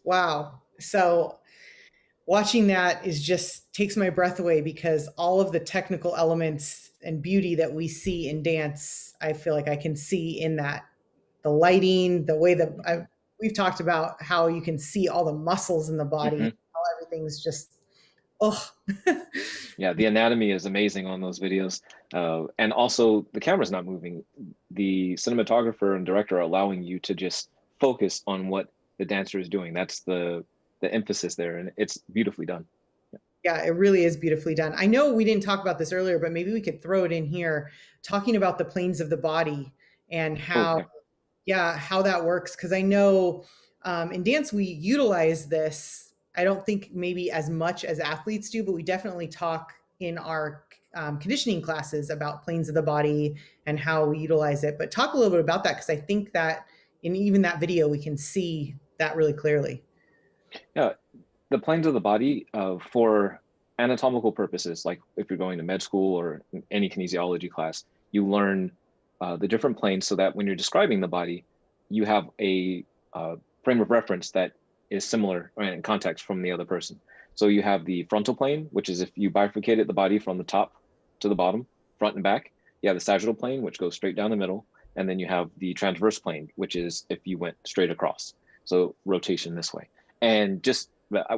Wow. So watching that is just takes my breath away because all of the technical elements and beauty that we see in dance, I feel like I can see in that. The lighting, the way that Mhm. we've talked about how you can see all the muscles in the body, Mhm. how everything's just, oh, Yeah, the anatomy is amazing on those videos. And also the camera's not moving. The cinematographer and director are allowing you to just focus on what the dancer is doing. That's the emphasis there, and it's beautifully done. yeah, it really is beautifully done. I know we didn't talk about this earlier, but maybe we could throw it in here, talking about the planes of the body and how, Okay. yeah, how that works. Because I know in dance we utilize this. I don't think maybe as much as athletes do, but we definitely talk in our conditioning classes about planes of the body and how we utilize it. But talk a little bit about that because I think that in even that video we can see that really clearly. Yeah, the planes of the body for anatomical purposes, like if you're going to med school or any kinesiology class, you learn the different planes so that when you're describing the body, you have a frame of reference that is similar or in context from the other person. So you have the frontal plane, which is if you bifurcated the body from the top to the bottom, front and back. You have the sagittal plane, which goes straight down the middle. And then you have the transverse plane, which is if you went straight across. So rotation this way. And just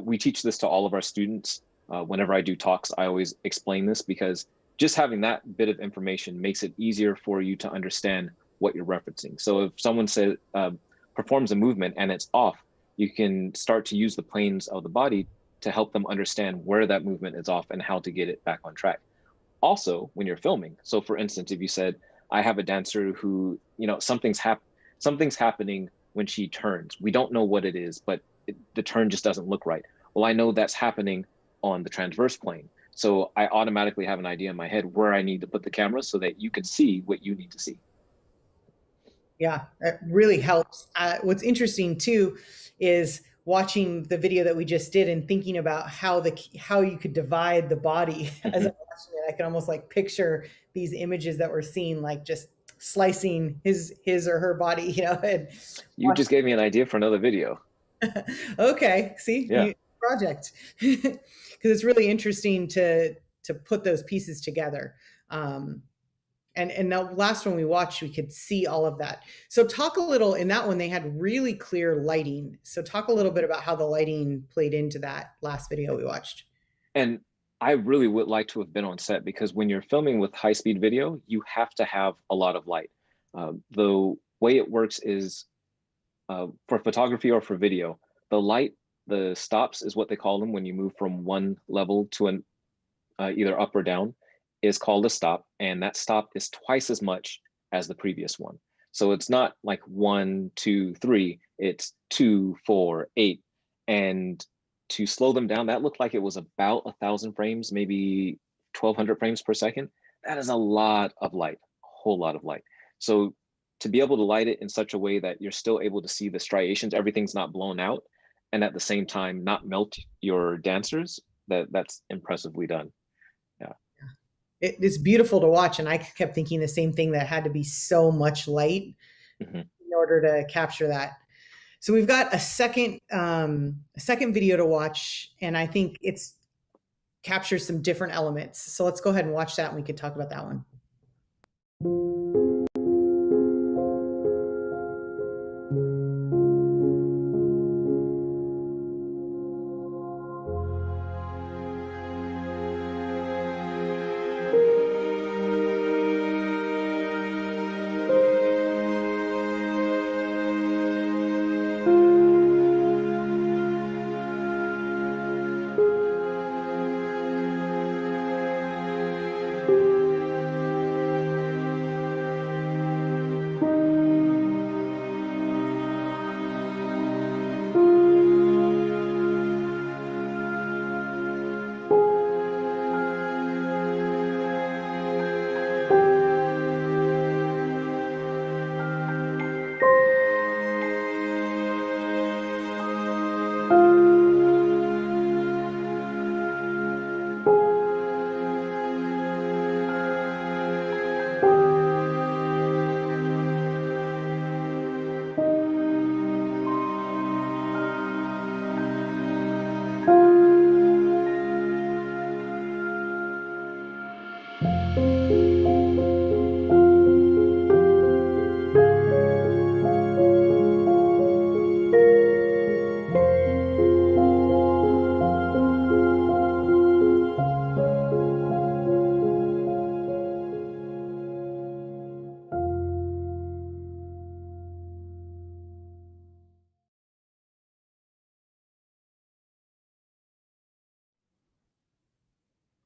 we teach this to all of our students. Whenever I do talks, I always explain this because just having that bit of information makes it easier for you to understand what you're referencing. So if someone says performs a movement and it's off, you can start to use the planes of the body to help them understand where that movement is off and how to get it back on track. Also, when you're filming, so for instance, if you said, I have a dancer who, something's happening when she turns. We don't know what it is, but the turn just doesn't look right. Well, I know that's happening on the transverse plane. So I automatically have an idea in my head where I need to put the camera so that you can see what you need to see. Yeah, it really helps. What's interesting too is watching the video that we just did and thinking about how you could divide the body. As Mm-hmm. I'm watching it, I can almost like picture these images that we're seeing, like just slicing his or her body, and You watch. just gave me an idea for another video. Okay, see, Yeah. new project. Because it's really interesting to put those pieces together. Um, and the last one we watched we could see all of that. So talk a little, in that one they had really clear lighting, so talk a little bit about how the lighting played into that last video we watched. And I really would like to have been on set because when you're filming with high speed video, you have to have a lot of light. The way it works is for photography or for video, the light, the stops is what they call them when you move from one level to an either up or down, is called a stop, and that stop is twice as much as the previous one. So it's not like 1, 2, 3, it's 2, 4, 8. And to slow them down, that looked like it was about 1,000 frames, maybe 1,200 frames per second. That is a lot of light, a whole lot of light. So to be able to light it in such a way that you're still able to see the striations, everything's not blown out, and at the same time not melt your dancers, that's impressively done. Yeah. It's beautiful to watch, and I kept thinking the same thing, that had to be so much light Mhm. in order to capture that. So we've got a second video to watch, and I think it's captures some different elements, so let's go ahead and watch that and we can talk about that one.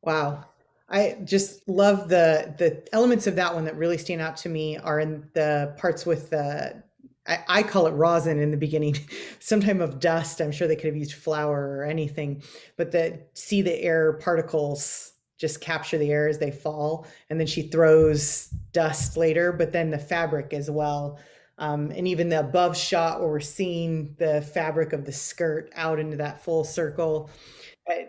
Wow. I just love the elements of that one that really stand out to me are in the parts with the I call it rosin in the beginning, some type of dust. I'm sure they could have used flour or anything, but the see the air particles just capture the air as they fall, and then she throws dust later, but then the fabric as well. And even the above shot where we're seeing the fabric of the skirt out into that full circle,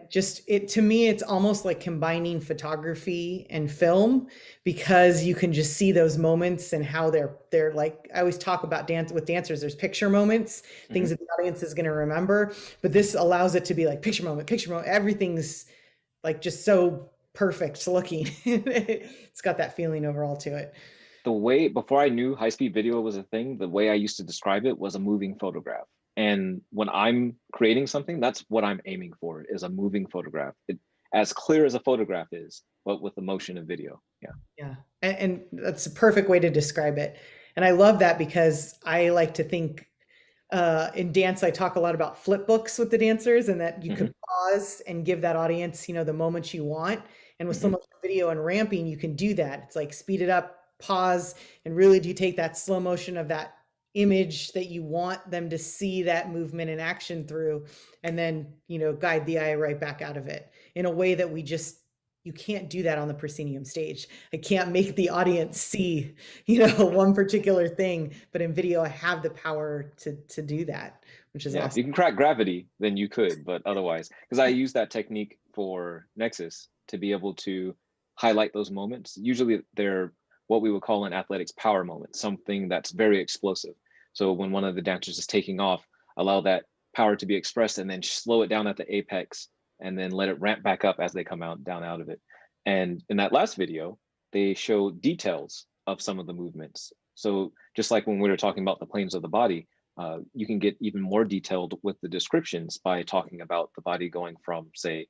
just it to me it's almost like combining photography and film, because you can just see those moments and how they're like, I always talk about dance with dancers, there's picture moments, things Mhm. that the audience is going to remember, but this allows it to be like picture moment, everything's like just so perfect looking. It's got that feeling overall to it. The way before I knew high-speed video was a thing, the way I used to describe it was a moving photograph. And when I'm creating something, that's what I'm aiming for, is a moving photograph. As clear as a photograph is, but with the motion of video. Yeah. Yeah, and that's a perfect way to describe it. And I love that because I like to think in dance, I talk a lot about flip books with the dancers, and that you can Hmm. pause and give that audience, the moments you want. And with so Hmm. much video and ramping, you can do that. It's like speed it up, pause, and really do take that slow motion of that image that you want them to see that movement and action through, and then, guide the eye right back out of it in a way that you can't do that on the proscenium stage. I can't make the audience see, one particular thing, but in video I have the power to do that, which is Yeah, if awesome. you can crack gravity, then you could, but otherwise, because I use that technique for Nexus to be able to highlight those moments. Usually they're what we would call an athletics power moment, something that's very explosive. So when one of the dancers is taking off, allow that power to be expressed and then slow it down at the apex and then let it ramp back up as they come out down out of it. And in that last video, they show details of some of the movements. So just like when we were talking about the planes of the body, you can get even more detailed with the descriptions by talking about the body going from, say,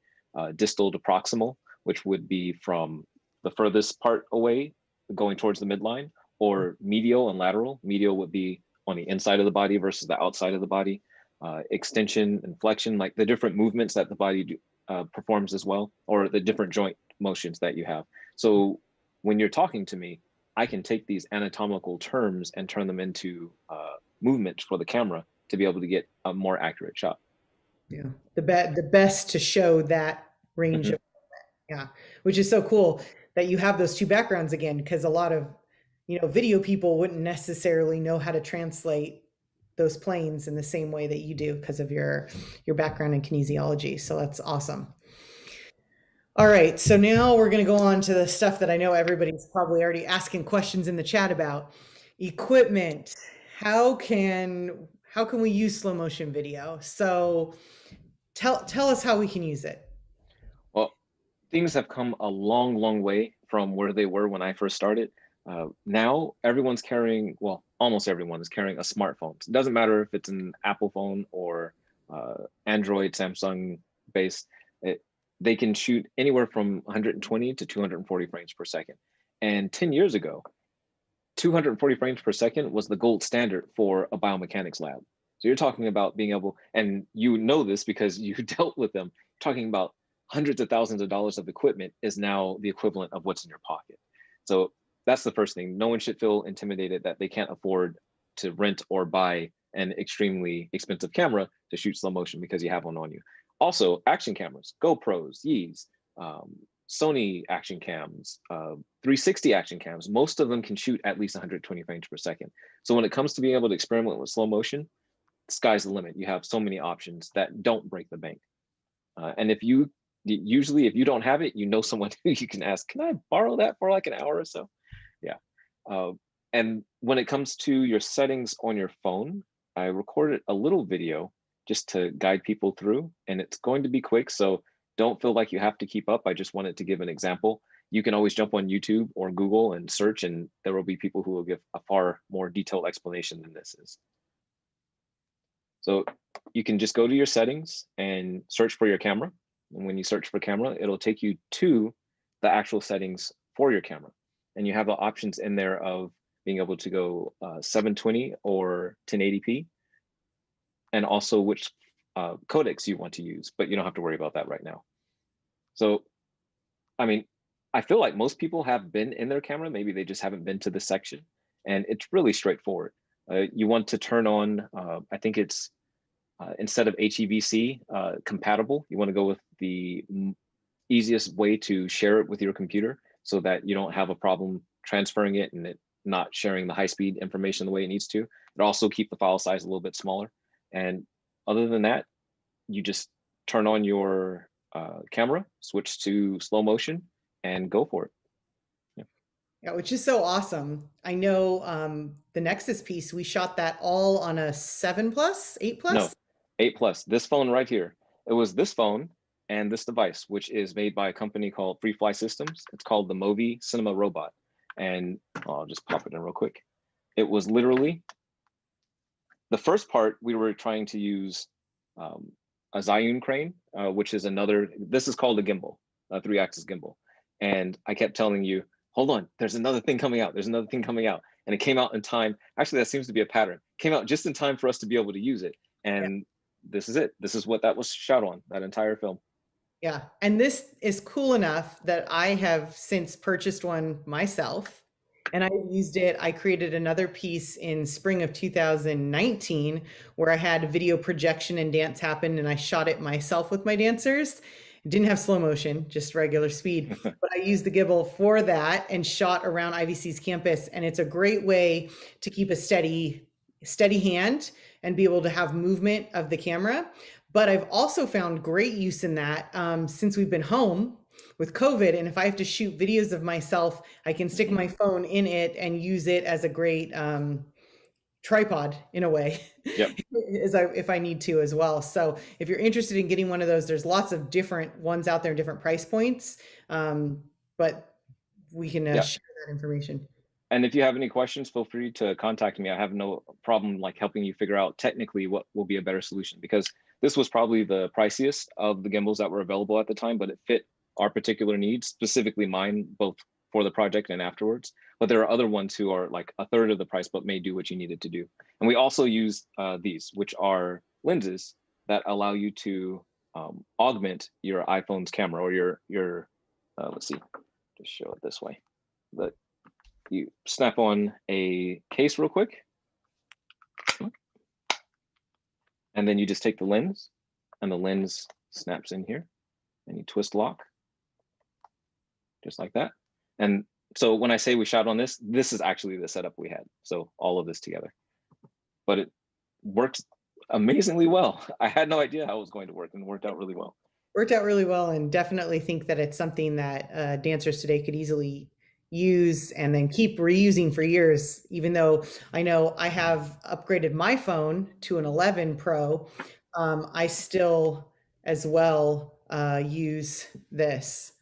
distal to proximal, which would be from the furthest part away going towards the midline, or medial and lateral. Medial would be on the inside of the body versus the outside of the body. Extension and flexion, like the different movements that the body performs as well, or the different joint motions that you have. So when you're talking to me, I can take these anatomical terms and turn them into movement for the camera to be able to get a more accurate shot. Yeah, the best to show that range Hmm. of, yeah, which is so cool that you have those two backgrounds again, because a lot of video people wouldn't necessarily know how to translate those planes in the same way that you do because of your background in kinesiology. So that's awesome. All right, so now we're going to go on to the stuff that I know everybody's probably already asking questions in the chat about. Equipment. How can we use slow motion video? So tell us how we can use it. Well, things have come a long, long way from where they were when I first started. Now everyone's carrying, well, almost everyone is carrying a smartphone. It doesn't matter if it's an Apple phone or Android, Samsung based. It, they can shoot anywhere from 120 to 240 frames per second. And 10 years ago, 240 frames per second was the gold standard for a biomechanics lab. So you're talking about being able, and you know this because you dealt with them, talking about hundreds of thousands of dollars of equipment is now the equivalent of what's in your pocket. So that's the first thing. No one should feel intimidated that they can't afford to rent or buy an extremely expensive camera to shoot slow motion because you have one on you. Also, action cameras, GoPros, Yees, um, Sony action cams, 360 action cams, most of them can shoot at least 120 frames per second. So when it comes to being able to experiment with slow motion, sky's the limit. You have so many options that don't break the bank. And if you usually if you don't have it, you know someone who you can ask, can I borrow that for like an hour or so? Yeah. Uh, and when it comes to your settings on your phone, I recorded a little video just to guide people through, and it's going to be quick. So don't feel like you have to keep up. I just wanted to give an example. You can always jump on YouTube or Google and search, and there will be people who will give a far more detailed explanation than this is. So you can just go to your settings and search for your camera. And when you search for camera, it'll take you to the actual settings for your camera. And you have the options in there of being able to go 720 or 1080p, and also which codecs you want to use, but you don't have to worry about that right now. So I mean, I feel like most people have been in their camera. Maybe they just haven't been to this section, and it's really straightforward. You want to turn on, I think it's instead of HEVC compatible, you want to go with the easiest way to share it with your computer so that you don't have a problem transferring it and it not sharing the high speed information the way it needs to. It also keep the file size a little bit smaller. And other than that, you just turn on your camera, switch to slow motion, and go for it. Yeah. Yeah, which is so awesome. I know the Nexus piece, we shot that all on a 7 plus, 8 No, plus. 8 plus. This phone right here. It was this phone and this device, which is made by a company called Free Fly Systems. It's called the Movi Cinema Robot. And I'll just pop it in real quick. It was literally the first part. We were trying to use a Zhiyun crane, which is another, this is called a gimbal, a 3-axis gimbal. And I kept telling you, hold on, there's another thing coming out. There's another thing coming out. And it came out in time. Actually, that seems to be a pattern. Came out just in time for us to be able to use it. Yeah. And this is it. This is what that was shot on, that entire film. Yeah. And this is cool enough that I have since purchased one myself and I used it. I created another piece in spring of 2019 where I had video projection and dance happen and I shot it myself with my dancers. It didn't have slow motion, just regular speed, but I used the gimbal for that and shot around IVC's campus. And it's a great way to keep a steady hand and be able to have movement of the camera. But I've also found great use in that since we've been home with COVID. And if I have to shoot videos of myself, I can stick my phone in it and use it as a great tripod in a way, Yep. if I need to as well. So if you're interested in getting one of those, there's lots of different ones out there, different price points. But we can Yeah. share that information. And if you have any questions, feel free to contact me. I have no problem like helping you figure out technically what will be a better solution, because this was probably the priciest of the gimbals that were available at the time, but it fit our particular needs, specifically mine, both for the project and afterwards. But there are other ones who are like a third of the price, but may do what you needed to do. And we also use these, which are lenses that allow you to augment your iPhone's camera or your let's see, just show it this way. But you snap on a case real quick, and then you just take the lens, and the lens snaps in here, and you twist lock, just like that. And so when I say we shot on this, this is actually the setup we had. So all of this together, but it works amazingly well. I had no idea how it was going to work, and it worked out really well. Worked out really well, and definitely think that it's something that dancers today could easily use and then keep reusing for years, even though I know I have upgraded my phone to an 11 Pro. I still as well use this,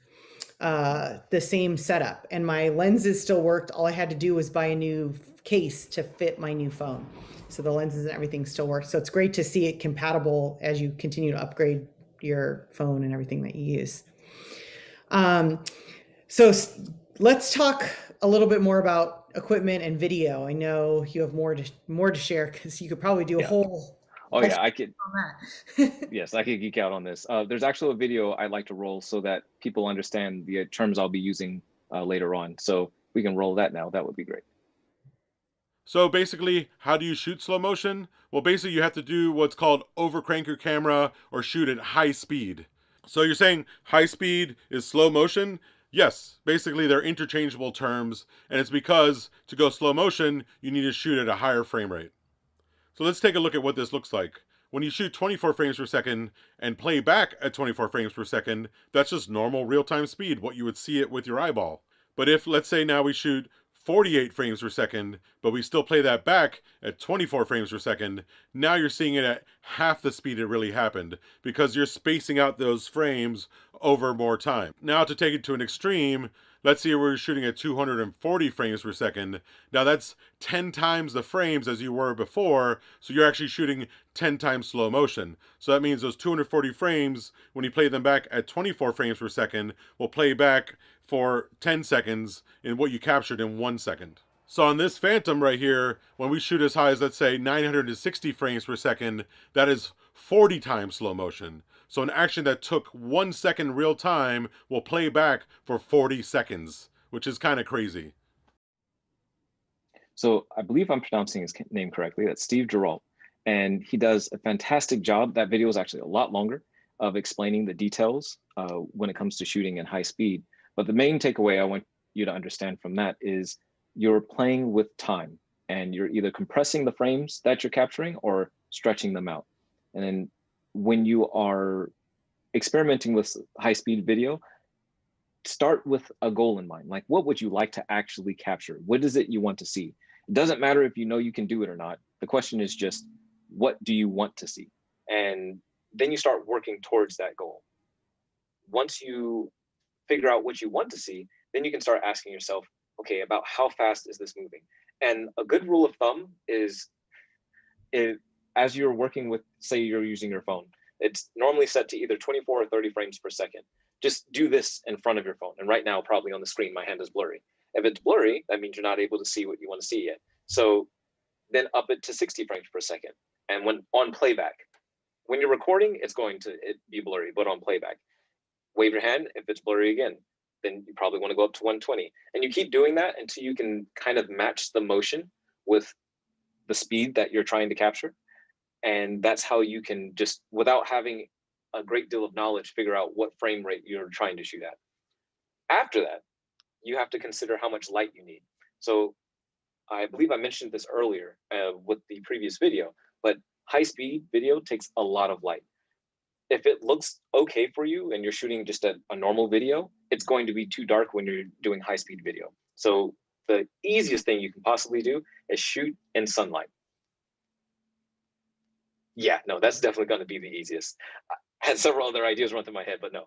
the same setup, and my lenses still worked. All I had to do was buy a new case to fit my new phone. So the lenses and everything still work. So it's great to see it compatible as you continue to upgrade your phone and everything that you use. So let's talk a little bit more about equipment and video. I know you have more to share because you could probably do a whole. Oh yeah, I could. On that. Yes, I could geek out on this. There's actually a video I'd like to roll so that people understand the terms I'll be using later on. So we can roll that now. That would be great. So basically, how do you shoot slow motion? Well, basically you have to do what's called overcrank your camera or shoot at high speed. So you're saying high speed is slow motion? Yes, basically they're interchangeable terms, and it's because to go slow motion, you need to shoot at a higher frame rate. So let's take a look at what this looks like. When you shoot 24 frames per second and play back at 24 frames per second, that's just normal real-time speed, what you would see it with your eyeball. But if, let's say now we shoot 48 frames per second, but we still play that back at 24 frames per second, now you're seeing it at half the speed it really happened, because you're spacing out those frames over more time. Now to take it to an extreme, let's say we're shooting at 240 frames per second. Now that's 10 times the frames as you were before, so you're actually shooting 10 times slow motion. So that means those 240 frames, when you play them back at 24 frames per second, will play back for 10 seconds in what you captured in 1 second. So on this Phantom right here, when we shoot as high as, let's say, 960 frames per second, that is 40 times slow motion. So an action that took 1 second real time will play back for 40 seconds, which is kind of crazy. So I believe I'm pronouncing his name correctly. That's Steve Giralt. And he does a fantastic job. That video is actually a lot longer of explaining the details when it comes to shooting in high speed. But the main takeaway I want you to understand from that is you're playing with time, and you're either compressing the frames that you're capturing or stretching them out. And then when you are experimenting with high speed video, start with a goal in mind. Like, what would you like to actually capture? What is it you want to see? It doesn't matter if you know you can do it or not. The question is just, what do you want to see? And then you start working towards that goal. Once you figure out what you want to see, then you can start asking yourself, okay, about how fast is this moving? And a good rule of thumb is, as you're working with, say you're using your phone, it's normally set to either 24 or 30 frames per second. Just do this in front of your phone. And right now, probably on the screen, my hand is blurry. If it's blurry, that means you're not able to see what you want to see yet. So then up it to 60 frames per second. And when on playback, when you're recording, it's going to be blurry, but on playback, wave your hand. If it's blurry again, then you probably want to go up to 120. And you keep doing that until you can kind of match the motion with the speed that you're trying to capture. And that's how you can, just without having a great deal of knowledge, figure out what frame rate you're trying to shoot at. After that, you have to consider how much light you need. So I believe I mentioned this earlier with the previous video, but high speed video takes a lot of light. If it looks okay for you and you're shooting just a normal video, it's going to be too dark when you're doing high speed video. So the easiest thing you can possibly do is shoot in sunlight. Yeah, no, that's definitely going to be the easiest. I had several other ideas run through my head, but no.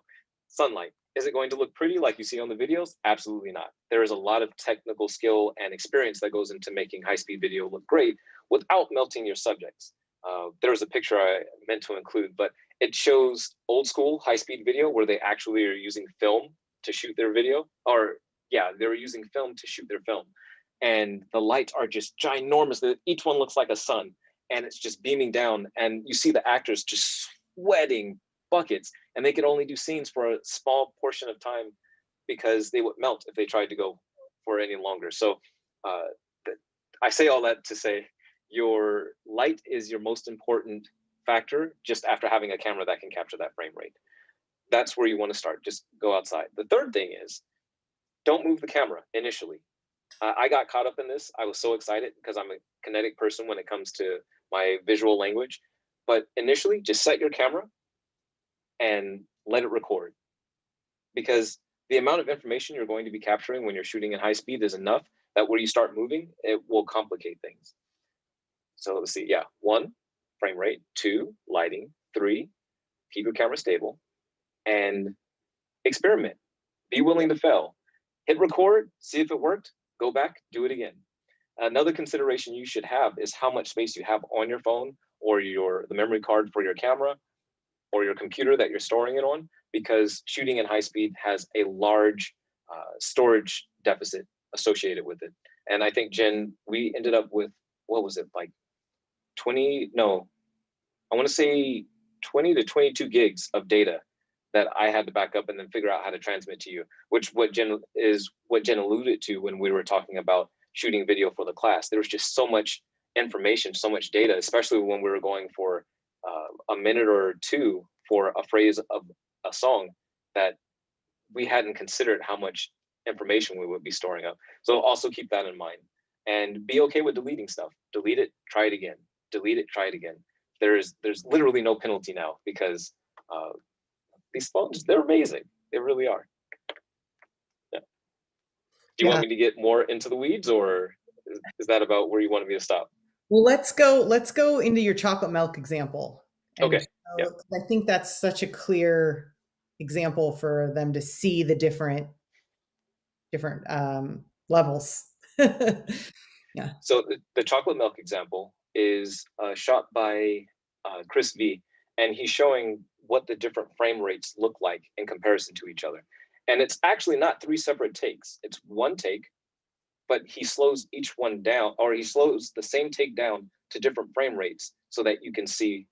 Sunlight. Is it going to look pretty like you see on the videos? Absolutely not. There is a lot of technical skill and experience that goes into making high-speed video look great without melting your subjects. There's a picture I meant to include, but it shows old school high-speed video where they actually are using film to shoot their video. Or, yeah, they're using film to shoot their film. And the lights are just ginormous. Each one looks like a sun, and it's just beaming down, and you see the actors just sweating buckets, and they could only do scenes for a small portion of time because they would melt if they tried to go for any longer. So I say all that to say your light is your most important factor, just after having a camera that can capture that frame rate. That's where you want to start. Just go outside. The third thing is, don't move the camera initially. I got caught up in this. I was so excited because I'm a kinetic person when it comes to my visual language. But initially, just set your camera and let it record, because the amount of information you're going to be capturing when you're shooting in high speed is enough that where you start moving, it will complicate things. So let's see. Yeah. 1, frame rate. 2, lighting. 3, keep your camera stable, and experiment. Be willing to fail. Hit record, see if it worked, go back, do it again. Another consideration you should have is how much space you have on your phone, or the memory card for your camera, or your computer that you're storing it on, because shooting in high speed has a large storage deficit associated with it. And I think, Jen, we ended up with, what was it, like 20, no, I want to say 20 to 22 gigs of data that I had to back up and then figure out how to transmit to you, which what Jen alluded to when we were talking about shooting video for the class. There was just so much information, so much data, especially when we were going for a minute or two for a phrase of a song, that we hadn't considered how much information we would be storing up. So also keep that in mind, and be okay with deleting stuff. Delete it, try it again. Delete it, try it again. There's literally no penalty now, because these phones, they're amazing. They really are. Yeah. Do you want me to get more into the weeds, or is that about where you wanted me to stop? Well, let's go into your chocolate milk example. And Okay. Yeah. I think that's such a clear example for them to see the different levels. Yeah. So the chocolate milk example is shot by Chris V, and he's showing what the different frame rates look like in comparison to each other. And it's actually not 3 separate takes. It's 1 take, but he slows each one down, or he slows the same take down to different frame rates so that you can see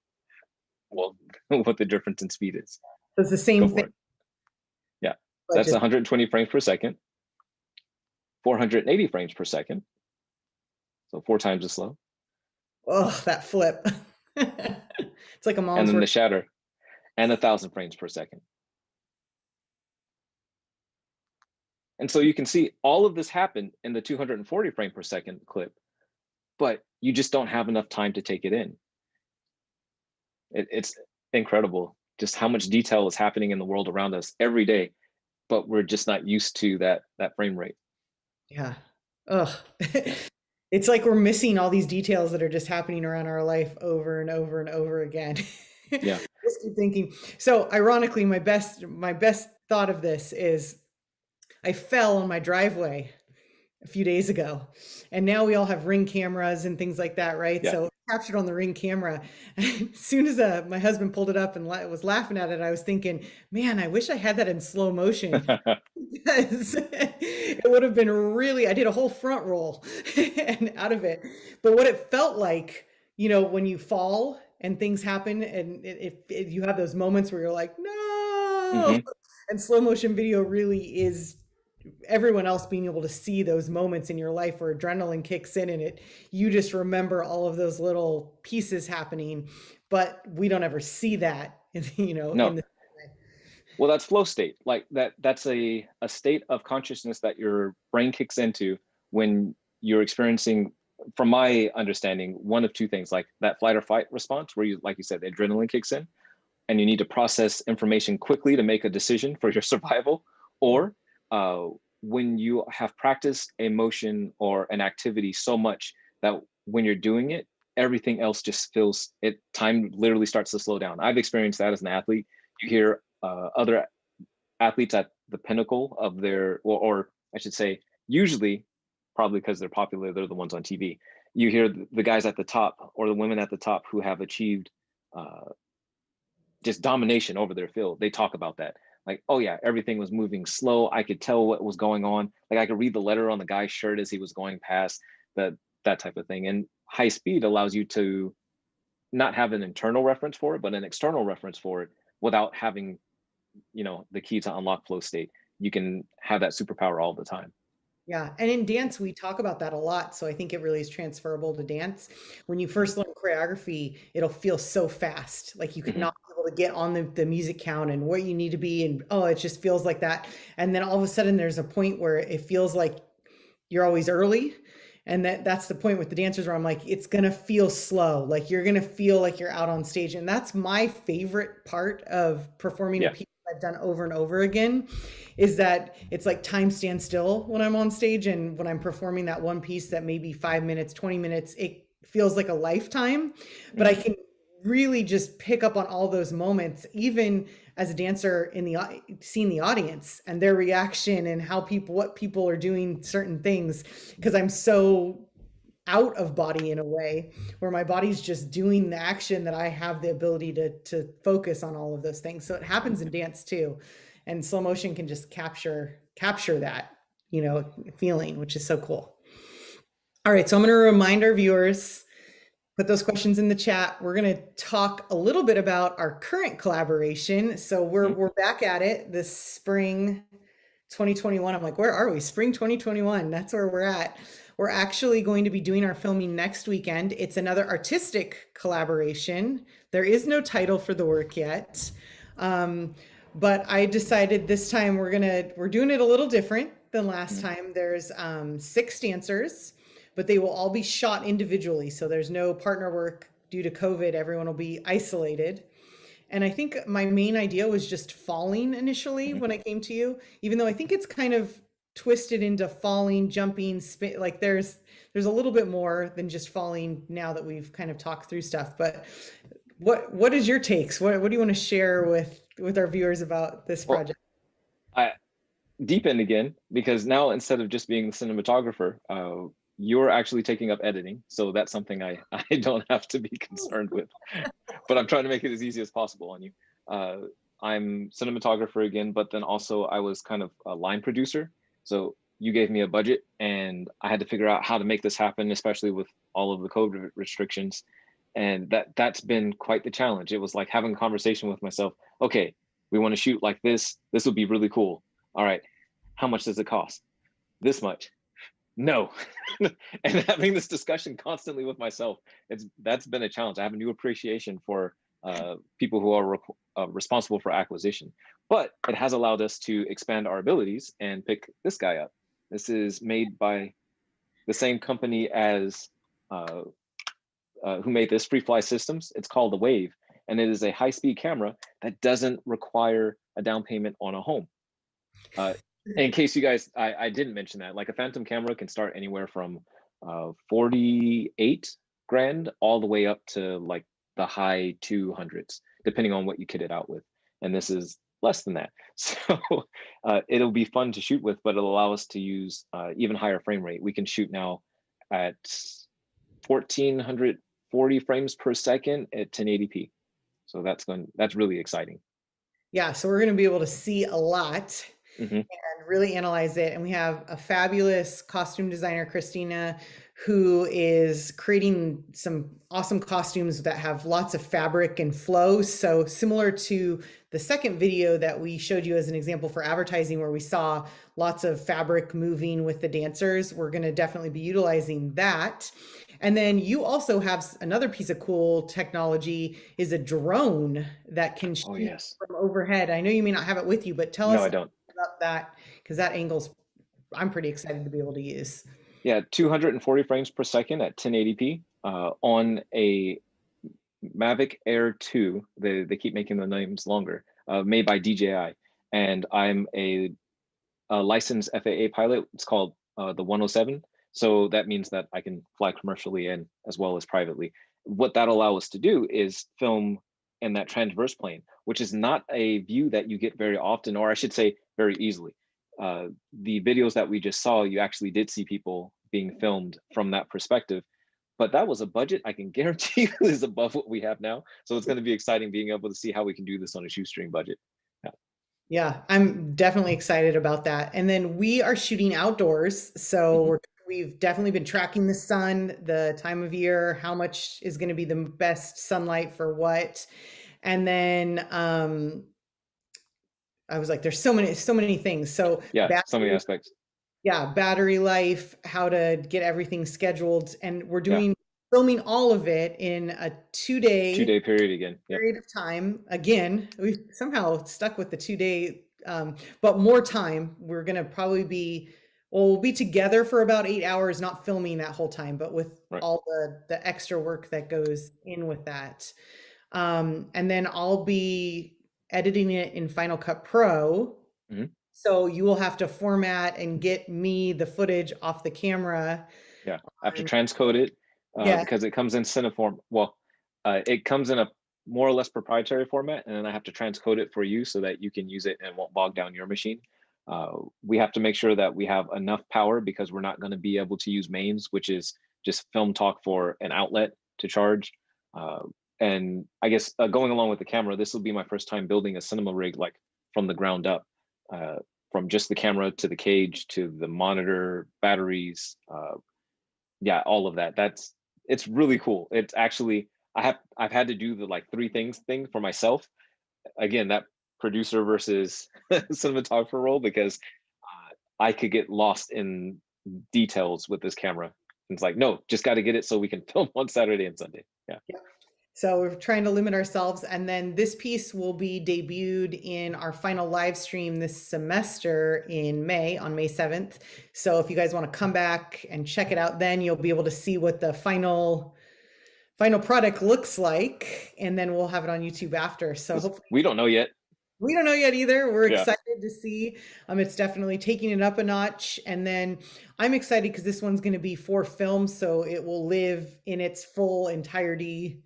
well, what the difference in speed is. So it's the Go same for thing, it. Yeah, but that's just 120 frames per second, 480 frames per second, so 4 times as slow. oh, that flip. It's like a And mom's then work. the shatter, and 1,000 frames per second. And so you can see all of this happen in the 240 frame per second clip, but you just don't have enough time to take it in. It's incredible just how much detail is happening in the world around us every day, but we're just not used to that frame rate. Yeah. Ugh. It's like we're missing all these details that are just happening around our life over and over and over again. Yeah. Just keep thinking. So ironically, my best thought of this is I fell on my driveway a few days ago. And now we all have Ring cameras and things like that, right? Yeah. So captured on the Ring camera. As soon as my husband pulled it up and was laughing at it, I was thinking, man, I wish I had that in slow motion because it would have been really, I did a whole front roll and out of it. But what it felt like, when you fall and things happen and you have those moments where you're like, no, Hmm. and slow motion video really is everyone else being able to see those moments in your life where adrenaline kicks in and you just remember all of those little pieces happening, but we don't ever see that in No, the well, that's flow state. Like that's a state of consciousness that your brain kicks into when you're experiencing, from my understanding, one of two things, like that flight or fight response, where you, like you said, the adrenaline kicks in and you need to process information quickly to make a decision for your survival, yeah, or uh, when you have practiced a motion or an activity so much that when you're doing it, everything else just feels it. Time literally starts to slow down. I've experienced that as an athlete. You hear other athletes at the pinnacle of their, or I should say, usually, probably because they're popular, they're the ones on TV. You hear the guys at the top or the women at the top who have achieved uh, just domination over their field. They talk about that. Like, oh yeah, everything was moving slow. I could tell what was going on. Like I could read the letter on the guy's shirt as he was going past, that type of thing. And high speed allows you to not have an internal reference for it, but an external reference for it without having, the key to unlock flow state. You can have that superpower all the time. yeah. And in dance we talk about that a lot, so I think it really is transferable to dance. When you first learn choreography, it'll feel so fast, like you could Hmm. not be able to get on the music count and where you need to be, and oh, it just feels like that. And then all of a sudden there's a point where it feels like you're always early, and that's the point with the dancers where I'm like, it's gonna feel slow, like you're gonna feel like you're out on stage. And that's my favorite part of performing a Yeah. piece I've done over and over again, is that it's like time stands still when I'm on stage, and when I'm performing that one piece that maybe 5 minutes, 20 minutes, it feels like a lifetime. But I Hmm. can really just pick up on all those moments, even as a dancer in seeing the audience and their reaction and what people are doing certain things, because I'm so out of body in a way where my body's just doing the action that I have the ability to focus on all of those things. So it happens in dance too, and slow motion can just capture that feeling, which is so cool. All right, so I'm going to remind our viewers, put those questions in the chat. We're going to talk a little bit about our current collaboration. So we're back at it this spring 2021. I'm like, where are we? Spring 2021. That's where we're at. We're actually going to be doing our filming next weekend. It's another artistic collaboration. There is no title for the work yet. But I decided this time we're doing it a little different than last Hmm. time. There's 6 dancers, but they will all be shot individually. So there's no partner work due to COVID. Everyone will be isolated. And I think my main idea was just falling initially Hmm. when I came to you, even though I think it's kind of twisted into falling, jumping, spin, like there's a little bit more than just falling now that we've kind of talked through stuff. But what is your takes? What do you want to share with our viewers about this Well, project? I deep end again, because now instead of just being the cinematographer, you're actually taking up editing. So that's something I don't have to be concerned with. But I'm trying to make it as easy as possible on you. Uh, I'm cinematographer again, but then also I was kind of a line producer. So you gave me a budget and I had to figure out how to make this happen, especially with all of the COVID restrictions. And that's been quite the challenge. It was like having a conversation with myself. Okay, we want to shoot like this. This would be really cool. All right, how much does it cost? This much. No. And having this discussion constantly with myself, that's been a challenge. I have a new appreciation for people who are responsible for acquisition, but it has allowed us to expand our abilities and pick this guy up. This is made by the same company as uh, who made this, Free Fly Systems. It's called the Wave, and it is a high-speed camera that doesn't require a down payment on a home. In case you guys, I didn't mention that, like a Phantom camera can start anywhere from 48 grand all the way up to like the high 200s, depending on what you kit it out with. And this is less than that. So it'll be fun to shoot with, but it'll allow us to use even higher frame rate. We can shoot now at 1440 frames per second at 1080p. So that's really exciting. Yeah, so we're going to be able to see a lot Mm-hmm. and really analyze it. And we have a fabulous costume designer, Christina, who is creating some awesome costumes that have lots of fabric and flow. So similar to the second video that we showed you as an example for advertising, where we saw lots of fabric moving with the dancers, we're going to definitely be utilizing that. And then you also have another piece of cool technology, is a drone that can Oh, shoot yes. from overhead. I know you may not have it with you, but tell No, us I don't. about that, because that angle's I'm pretty excited to be able to use. Yeah, 240 frames per second at 1080p on a Mavic Air 2. They keep making the names longer, made by DJI. And I'm a licensed FAA pilot. It's called the 107. So that means that I can fly commercially and as well as privately. What that allows us to do is film in that transverse plane, which is not a view that you get very often, or I should say very easily. The videos that we just saw, you actually did see people being filmed from that perspective, but that was a budget I can guarantee you is above what we have now. So it's going to be exciting being able to see how we can do this on a shoestring budget. Yeah. Yeah, I'm definitely excited about that. And then we are shooting outdoors. So Mm-hmm. we've definitely been tracking the sun, the time of year, how much is going to be the best sunlight for what. And then I was like, there's so many things. So Yeah, so many battery, aspects. yeah, battery life, how to get everything scheduled. And we're Yeah, doing filming all of it in a 2 day 2 day period again. Yep. period of time. Again, we somehow stuck with the 2 day, but more time. We're going to probably be, well, we'll be together for about 8 hours, not filming that whole time, but with Right. all the extra work that goes in with that. And then I'll be editing it in Final Cut Pro. Mm-hmm. So you will have to format and get me the footage off the camera. Yeah, I have to transcode it Yeah. because it comes in Cineform. Well, it comes in a more or less proprietary format, and then I have to transcode it for you so that you can use it and it won't bog down your machine. We have to make sure that we have enough power because we're not going to be able to use mains, which is just film talk for an outlet to charge. Uh, and I guess going along with the camera, this will be my first time building a cinema rig like from the ground up, uh, from just the camera to the cage to the monitor, batteries, yeah, all of that. It's really cool. It's actually I've had to do the like three things thing for myself. Again, that producer versus cinematographer role because I could get lost in details with this camera. It's like, no, just got to get it so we can film on Saturday and Sunday. Yeah. So we're trying to limit ourselves. And then this piece will be debuted in our final live stream this semester in May, on May 7th. So if you guys want to come back and check it out, then you'll be able to see what the final product looks like. And then we'll have it on YouTube after. So 'Cause hopefully, we don't know yet. we don't know yet either. We're Yeah. excited to see. It's definitely taking it up a notch. And then I'm excited because this one's going to be for film. So it will live in its full entirety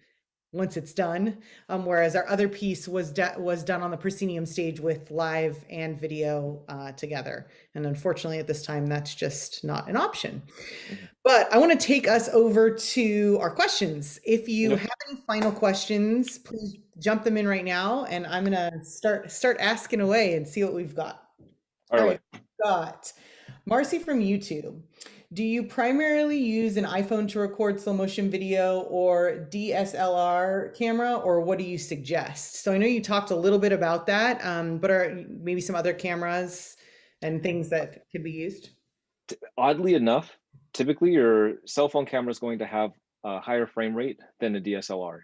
once it's done. Whereas our other piece was done on the proscenium stage with live and video together. And unfortunately at this time, that's just not an option. Mhm. But I want to take us over to our questions. If you Yep. have any final questions, please jump them in right now. And I'm going to start asking away and see what we've got. All All right. right, got Marcy from YouTube. Do you primarily use an iPhone to record slow motion video or DSLR camera, or what do you suggest? So I know you talked a little bit about that, but are maybe some other cameras and things that could be used? Oddly enough, typically your cell phone camera is going to have a higher frame rate than a DSLR.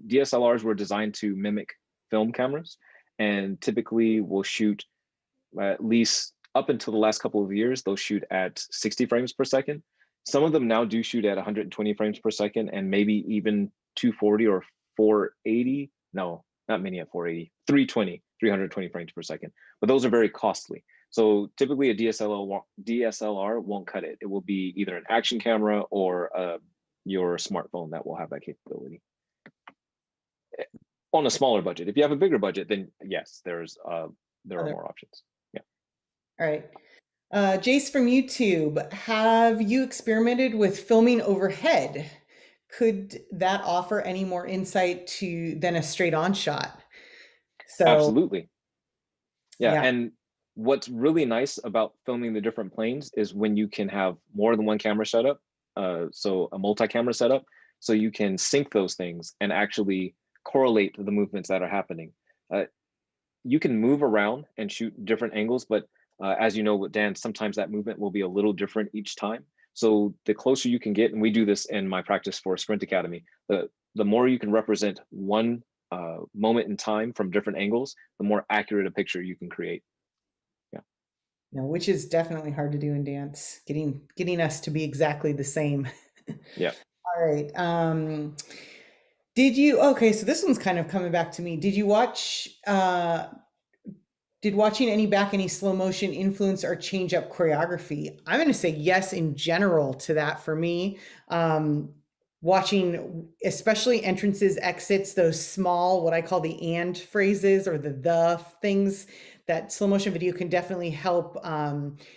DSLRs were designed to mimic film cameras and typically will shoot at least up until the last couple of years, they'll shoot at 60 frames per second. Some of them now do shoot at 120 frames per second and maybe even 240 or 480. No, not many at 480, 320, 320 frames per second. But those are very costly. So typically a DSLR won't cut it. It will be either an action camera or your smartphone that will have that capability on a smaller budget. If you have a bigger budget, then yes, there are Other. more options. Yeah. All right. Jace from YouTube, have you experimented with filming overhead? Could that offer any more insight to than a straight on shot? So Absolutely. Yeah, yeah, and what's really nice about filming the different planes is when you can have more than one camera setup, so a multi-camera setup, so you can sync those things and actually correlate the movements that are happening. Uh, you can move around and shoot different angles, but as you know with dance, sometimes that movement will be a little different each time. So the closer you can get, and we do this in my practice for Sprint Academy, the more you can represent one moment in time from different angles, the more accurate a picture you can create. Yeah. no, which is definitely hard to do in dance, getting us to be exactly the same. Yeah. All right. Did you okay, so this one's kind of coming back to me. Did watching any slow motion influence or change up choreography? I'm going to say yes in general to that for me. Watching, especially entrances, exits, those small, what I call the and phrases or the things that slow motion video can definitely help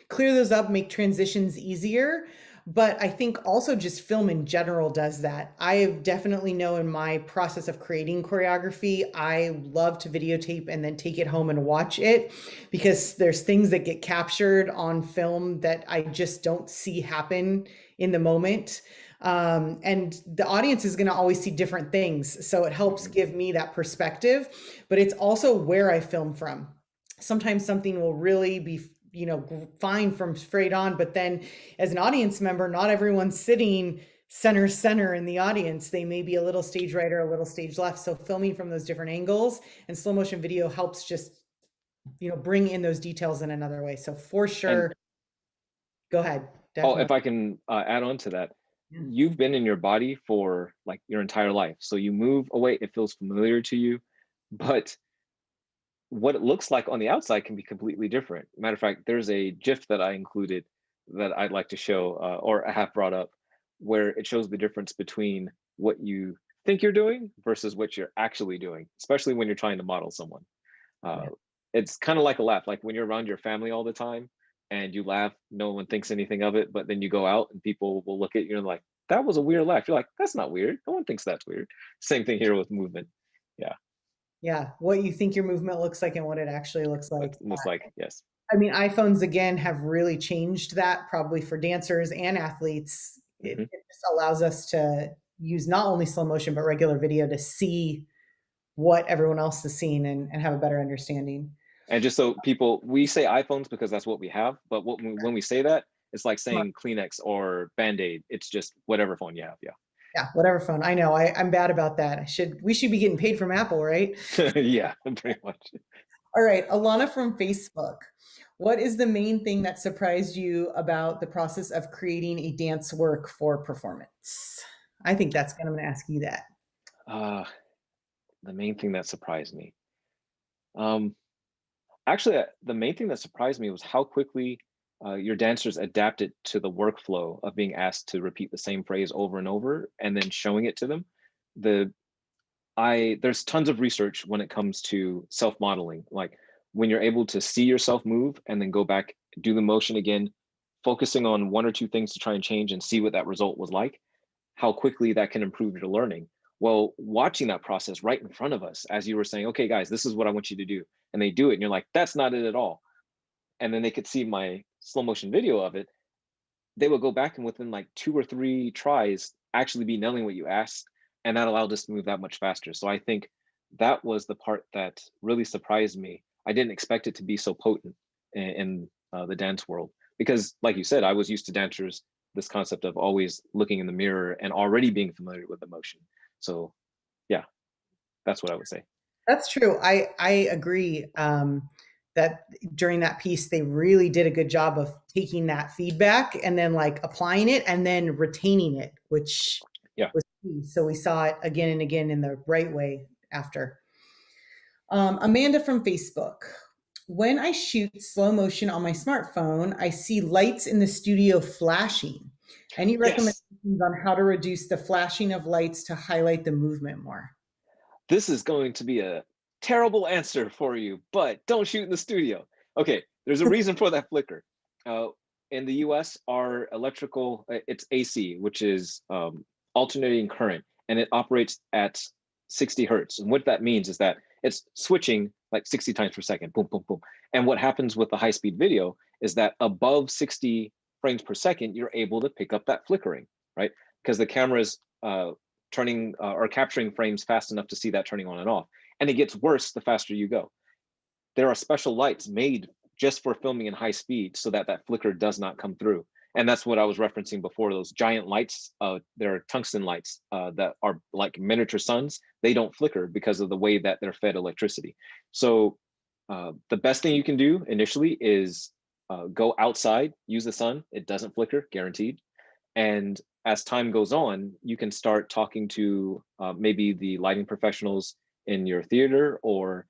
clear those up, make transitions easier. But I think also just film in general does that. I definitely know in my process of creating choreography, I love to videotape and then take it home and watch it because there's things that get captured on film that I just don't see happen in the moment. And the audience is going to always see different things. So it helps give me that perspective, but it's also where I film from. Sometimes something will really be fine from straight on, but then as an audience member, not everyone's sitting center in the audience. They may be a little stage right or a little stage left. So filming from those different angles and slow motion video helps just bring in those details in another way. So for And sure, go ahead. oh, Definitely. if I can add on to that, Yeah. you've been in your body for like your entire life. So you move away, it feels familiar to you, but what it looks like on the outside can be completely different. Matter of fact, there's a GIF that I included that I'd like to show, or I have brought up, where it shows the difference between what you think you're doing versus what you're actually doing, especially when you're trying to model someone. Uh, Yeah. it's kind of like a laugh, like when you're around your family all the time and you laugh, no one thinks anything of it, but then you go out and people will look at you and like, that was a weird laugh. You're like, that's not weird. No one thinks that's weird. Same thing here with movement. Yeah, Yeah. What you think your movement looks like and what it actually looks like. it's like, yes. I mean, iPhones again have really changed that probably for dancers and athletes. Mhm. It just allows us to use not only slow motion, but regular video to see what everyone else is seeing and have a better understanding. And just so people, we say iPhones because that's what we have, but when we say that, it's like Smart. saying Kleenex or Band-Aid. It's just whatever phone you have. Yeah, whatever phone. I know. I'm bad about that. We should be getting paid from Apple, right? Yeah. Yeah, pretty much. All right, Alana from Facebook. What is the main thing that surprised you about the process of creating a dance work for performance? I think that's I'm going to ask you that. Uh, the main thing that surprised me. Um, Actually, the main thing that surprised me was how quickly your dancers adapted to the workflow of being asked to repeat the same phrase over and over and then showing it to them. The there's tons of research when it comes to self-modeling. Like when you're able to see yourself move and then go back, do the motion again, focusing on one or two things to try and change and see what that result was like, how quickly that can improve your learning. Well, watching that process right in front of us, as you were saying, okay, guys, this is what I want you to do. And they do it, and you're like, that's not it at all. And then they could see my slow motion video of it. they would go back and within like 2 or 3 tries actually be nailing what you asked, and that allowed us to move that much faster. So I think that was the part that really surprised me. I didn't expect it to be so potent in the dance world because, like you said, I was used to dancers this concept of always looking in the mirror and already being familiar with emotion. So yeah, that's what I would say. That's true. I agree, that during that piece, they really did a good job of taking that feedback and then, like, applying it and then retaining it, which Yeah. was key. So we saw it again and again in the right way after. Amanda from Facebook. When I shoot slow motion on my smartphone, I see lights in the studio flashing. Any Yes. recommendations on how to reduce the flashing of lights to highlight the movement more? This is going to be a terrible answer for you, but don't shoot in the studio. Okay, there's a reason for that flicker. Uh, in the US, our electrical, it's AC, which is alternating current, and it operates at 60 hertz. And what that means is that it's switching like 60 times per second, boom, boom, boom. And what happens with the high speed video is that above 60 frames per second, you're able to pick up that flickering, right? Because the camera's turning or capturing frames fast enough to see that turning on and off. And it gets worse the faster you go. There are special lights made just for filming in high speed so that that flicker does not come through. And that's what I was referencing before. Those giant lights, they're tungsten lights that are like miniature suns. They don't flicker because of the way that they're fed electricity. So the best thing you can do initially is go outside, use the sun. It doesn't flicker, guaranteed. And as time goes on, you can start talking to maybe the lighting professionals in your theater or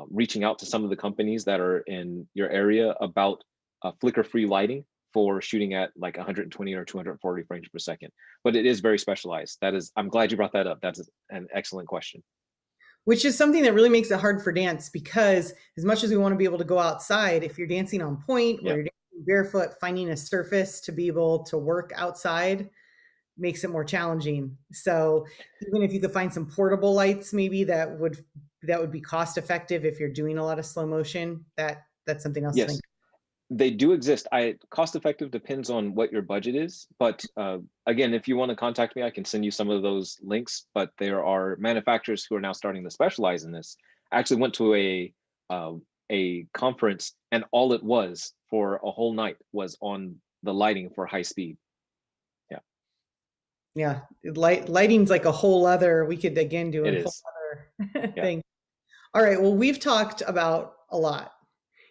reaching out to some of the companies that are in your area about flicker-free lighting for shooting at like 120 or 240 frames per second. But it is very specialized. That is, I'm glad you brought that up. That's an excellent question. Which is something that really makes it hard for dance because as much as we want to be able to go outside, if you're dancing on point where Yeah. you're dancing barefoot, finding a surface to be able to work outside makes it more challenging. So even if you could find some portable lights, maybe that would be cost effective if you're doing a lot of slow motion. That's something else to think. Yes. They do exist. I cost effective depends on what your budget is, but again, if you want to contact me, I can send you some of those links. But there are manufacturers who are now starting to specialize in this. I actually went to a conference, and all it was for a whole night was on the lighting for high speed. Yeah, Yeah, lighting's like a whole other. We could again do it a whole is. other Yeah. thing. All right. Well, we've talked about a lot.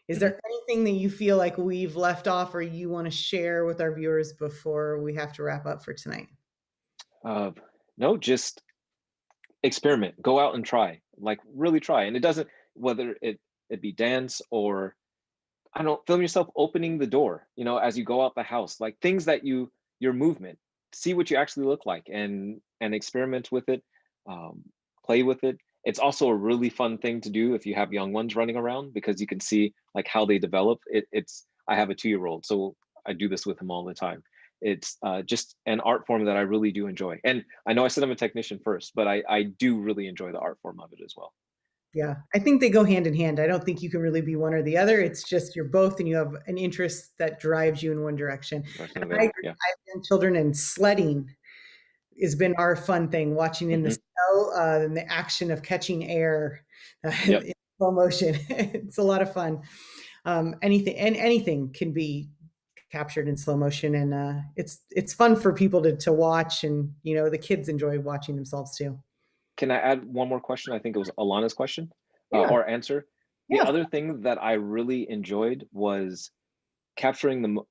Is Mhm. there anything that you feel like we've left off or you want to share with our viewers before we have to wrap up for tonight? Uh, no, just experiment. Go out and try. Like really try. And it doesn't whether it be dance or I don't film yourself opening the door, as you go out the house, like things that your movement, see what you actually look like and experiment with it, um, play with it. It's also a really fun thing to do if you have young ones running around because you can see like how they develop. I have a 2-year-old, so I do this with him all the time. It's just an art form that I really do enjoy. And I know I said I'm a technician first, but I do really enjoy the art form of it as well. Yeah, I think they go hand in hand. I don't think you can really be one or the other. It's just you're both and you have an interest that drives you in one direction. Versus And the I other. agree. Yeah. I've been children and sledding has been our fun thing, watching in the Hmm. snow and the action of catching air Yep. in slow motion. It's a lot of fun. Anything can be captured in slow motion, and it's fun for people to watch, and the kids enjoy watching themselves too. Can I add one more question? I think it was Alana's question Yeah, or answer. The yeah, other thing that I really enjoyed was capturing the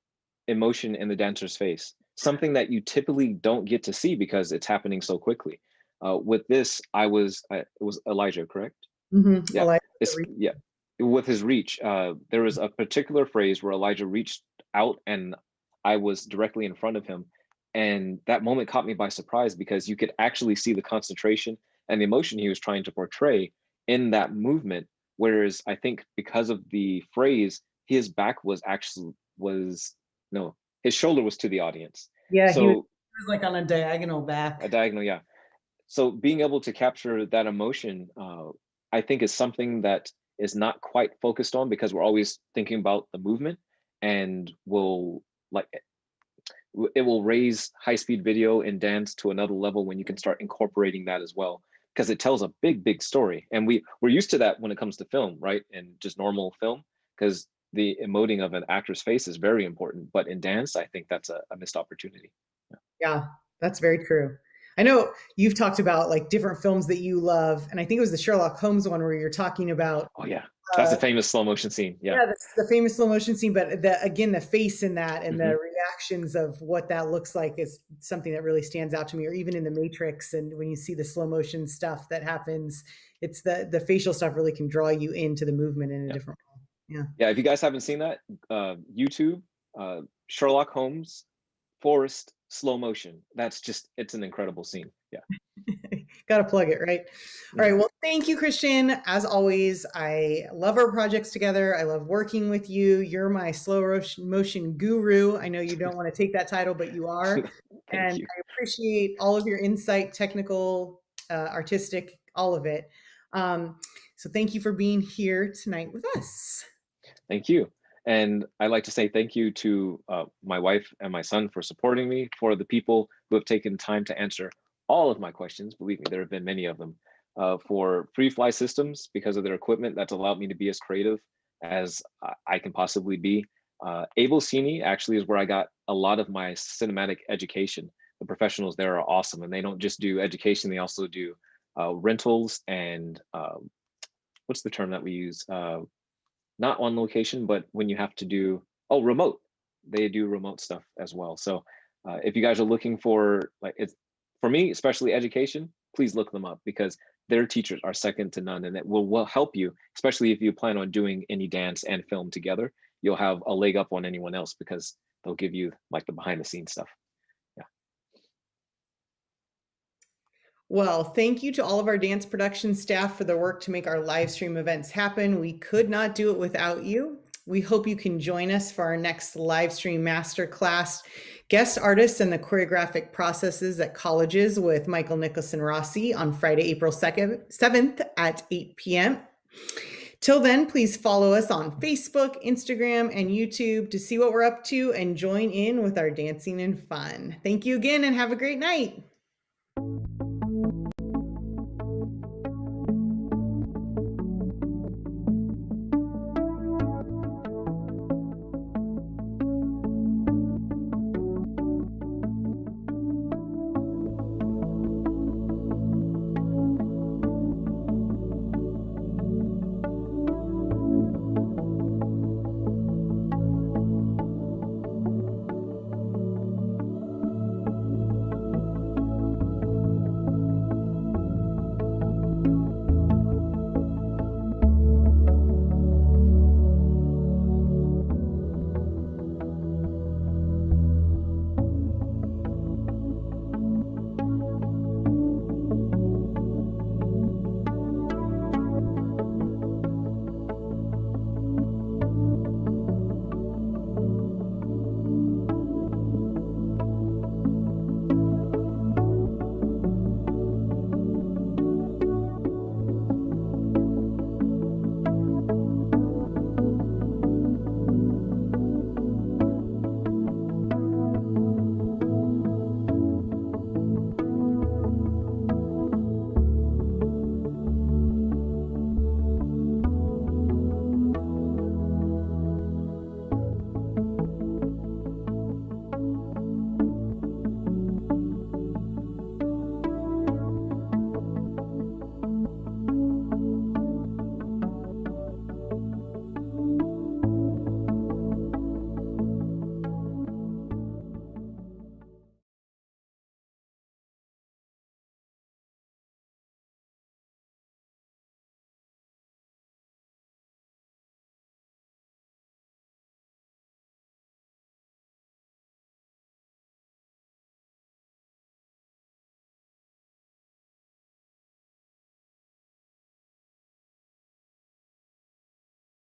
emotion in the dancer's face, something that you typically don't get to see because it's happening so quickly. With this, it was Elijah, correct? I Yeah, like the it's yeah. With his reach, there was a particular phrase where Elijah reached out and I was directly in front of him, and that moment caught me by surprise because you could actually see the concentration and the emotion he was trying to portray in that movement. Whereas I think because of the phrase, his back was no, his shoulder was to the audience. Yeah, So he was like on a diagonal a back. diagonal, yeah. So being able to capture that emotion, I think is something that is not quite focused on because we're always thinking about the movement and we'll like it will raise high-speed video in dance to another level when you can start incorporating that as well, because it tells a big story. And we're used to that when it comes to film, right? And just normal film, because the emoting of an actor's face is very important. But in dance, I think that's a missed opportunity. Yeah, that's very true. I know you've talked about like different films that you love, and I think it was the Sherlock Holmes one where you're talking about Oh yeah, that's a uh, famous slow motion scene. Yeah. yeah, the famous slow motion scene, but the face in that and Hmm. the reactions of what that looks like is something that really stands out to me. Or even in the Matrix, and when you see the slow motion stuff that happens, it's the facial stuff really can draw you into the movement in a Yeah. different way. Yeah. Yeah. If you guys haven't seen that, YouTube, Sherlock Holmes, Forest, slow motion. It's an incredible scene. Yeah. Got to plug it, right? All right. Well, thank you, Christian. As always, I love our projects together. I love working with you. You're my slow motion guru. I know you don't want to take that title, but you are. Thank And you. I appreciate all of your insight, technical, artistic, all of it. So thank you for being here tonight with us. Thank you. And I'd like to say thank you to my wife and my son for supporting me, for the people who have taken time to answer all of my questions. Believe me, there have been many of them. For Free Fly Systems, because of their equipment, that's allowed me to be as creative as I can possibly be. Able Cine actually is where I got a lot of my cinematic education. The professionals there are awesome, and they don't just do education, they also do rentals and what's the term that we use? Not on location, but when you have to do, oh, remote. They do remote stuff as well. So if you guys are looking for, like, it's for me, especially education, please look them up, because their teachers are second to none, and it will help you, especially if you plan on doing any dance and film together. You'll have a leg up on anyone else because they'll give you like the behind the scenes stuff. Yeah. Well, thank you to all of our dance production staff for their work to make our live stream events happen. We could not do it without you. We hope you can join us for our next live stream masterclass, guest artists and the choreographic processes at colleges with Michael Nicholson Rossi on Friday, April 7th at 8 p.m. Till then, please follow us on Facebook, Instagram, and YouTube to see what we're up to and join in with our dancing and fun. Thank you again and have a great night.